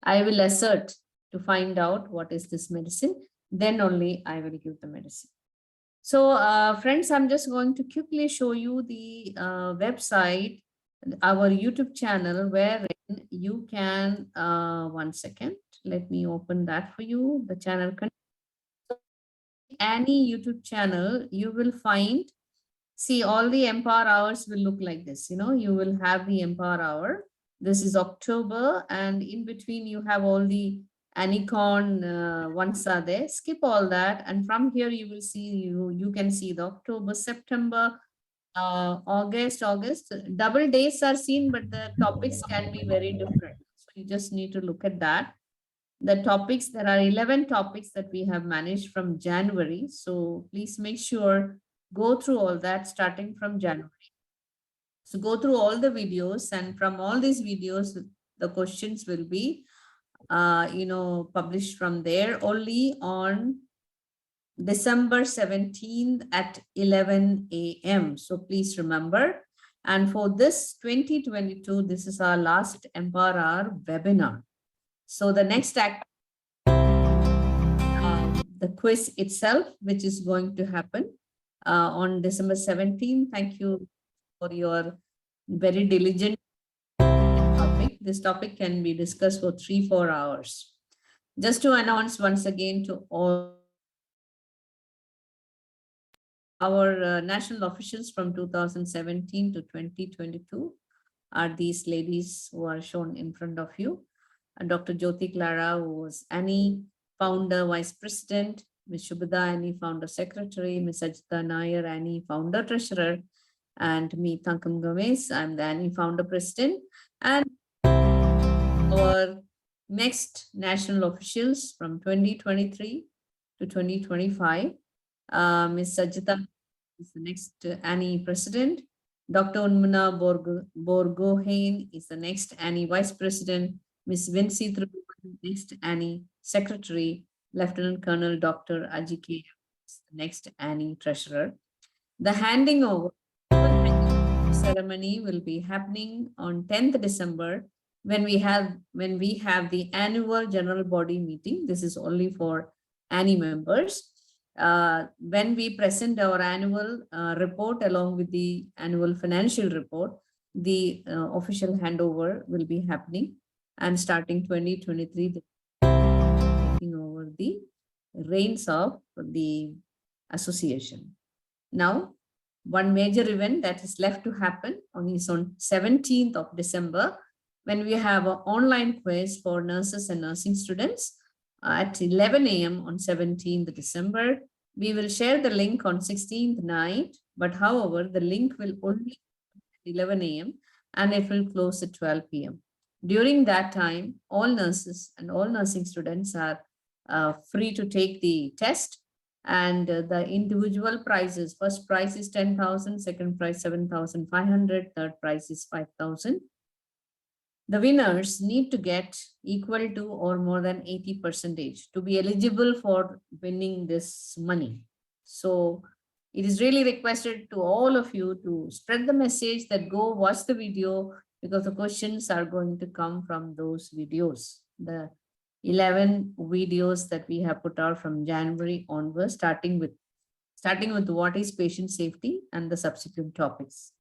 I will assert to find out what is this medicine. Then only I will give the medicine. So friends, I'm just going to quickly show you the website, our YouTube channel, where you can, one second, let me open that for you, the channel. Any YouTube channel, you will find, see, all the Empower hours will look like this. You will have the Empower hour. This is October, and in between you have all the Anicon ones are there. Skip all that, and from here you will see, you can see the October, September, August. Double days are seen, but the topics can be very different. So you just need to look at that. The topics, there are 11 topics that we have managed from January. So please make sure, go through all that starting from January. So go through all the videos, and from all these videos, the questions will be, published from there only on December 17th at 11 a.m. So please remember. And for this 2022, this is our last Empower Hour webinar. So the next act, the quiz itself, which is going to happen on December 17th. Thank you for your very diligent topic. This topic can be discussed for 3-4 hours. Just to announce once again to all our national officials from 2017 to 2022 are these ladies who are shown in front of you. Dr. Jyoti Clara, who was Annie, founder, vice president, Ms. Shubhada Annie, founder, secretary, Ms. Ajita Nair, Annie, founder, treasurer, and me, Thankam Games, I'm the Annie, founder, president. And our next national officials from 2023 to 2025, Ms. Sajita is the next Annie president. Dr. Unmuna Borgohain is the next Annie vice president. Ms. Vinci next Annie secretary. Lieutenant Colonel Dr. Ajike is the next Annie treasurer. The handing over ceremony will be happening on 10th December when we have the annual general body meeting. This is only for Annie members. when we present our annual report along with the annual financial report, the official handover will be happening. And starting 2023, taking over the reins of the association. Now, one major event that is left to happen on 17th of December, when we have an online quiz for nurses and nursing students at 11 a.m. on 17th December. We will share the link on 16th night, but however, the link will only 11 a.m. and it will close at 12 p.m. During that time, all nurses and all nursing students are free to take the test, and the individual prizes, first prize is 10,000, second prize 7,500, third prize is 5,000. The winners need to get equal to or more than 80% to be eligible for winning this money. So it is really requested to all of you to spread the message that go watch the video, because the questions are going to come from those videos. The 11 videos that we have put out from January onwards, starting with what is patient safety and the subsequent topics.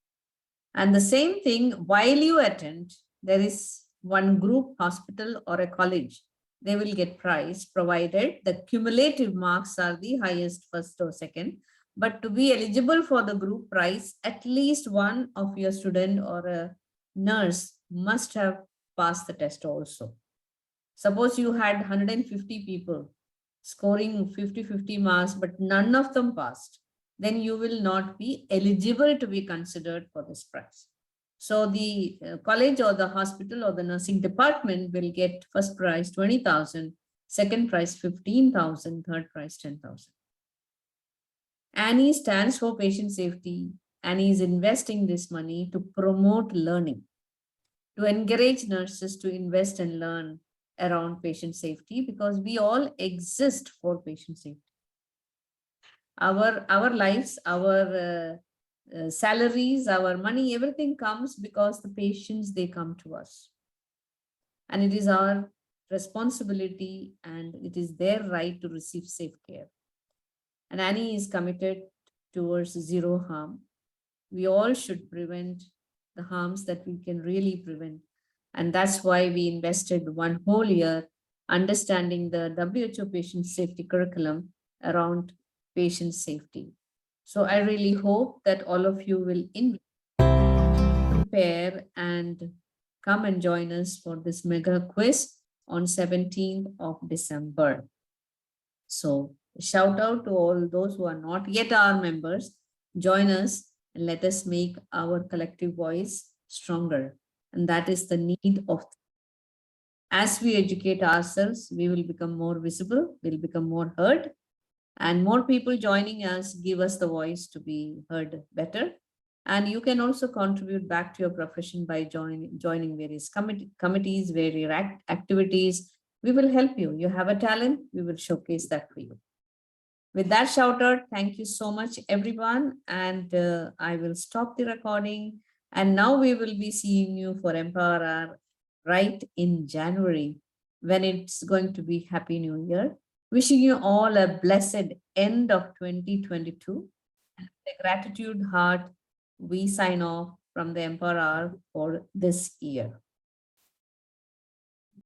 And the same thing, while you attend, there is one group hospital or a college, they will get prize provided the cumulative marks are the highest, first or second. But to be eligible for the group prize, at least one of your student or a nurse must have passed the test also. Suppose you had 150 people scoring 50-50 marks, but none of them passed, then you will not be eligible to be considered for this prize. So the college or the hospital or the nursing department will get first prize 20,000, second prize 15,000, third prize 10,000. Annie stands for patient safety. Annie is investing this money to promote learning, to encourage nurses to invest and learn around patient safety, because we all exist for patient safety. Our lives, our salaries, our money, everything comes because the patients, they come to us. And it is our responsibility and it is their right to receive safe care. And Annie is committed towards zero harm. We all should prevent the harms that we can really prevent. And that's why we invested one whole year understanding the WHO patient safety curriculum around patient safety. So I really hope that all of you will prepare and come and join us for this mega quiz on 17th of December. So shout out to all those who are not yet our members. Join us and let us make our collective voice stronger. And that is the need of. As we educate ourselves, we will become more visible, we'll become more heard, and more people joining us give us the voice to be heard better. And you can also contribute back to your profession by joining various committees, various activities. We will help you. You have a talent, we will showcase that for you. With that shout out, thank you so much, everyone. And I will stop the recording. And now we will be seeing you for Empower Hour right in January, when it's going to be Happy New Year. Wishing you all a blessed end of 2022. And with a gratitude heart, we sign off from the Empower Hour for this year.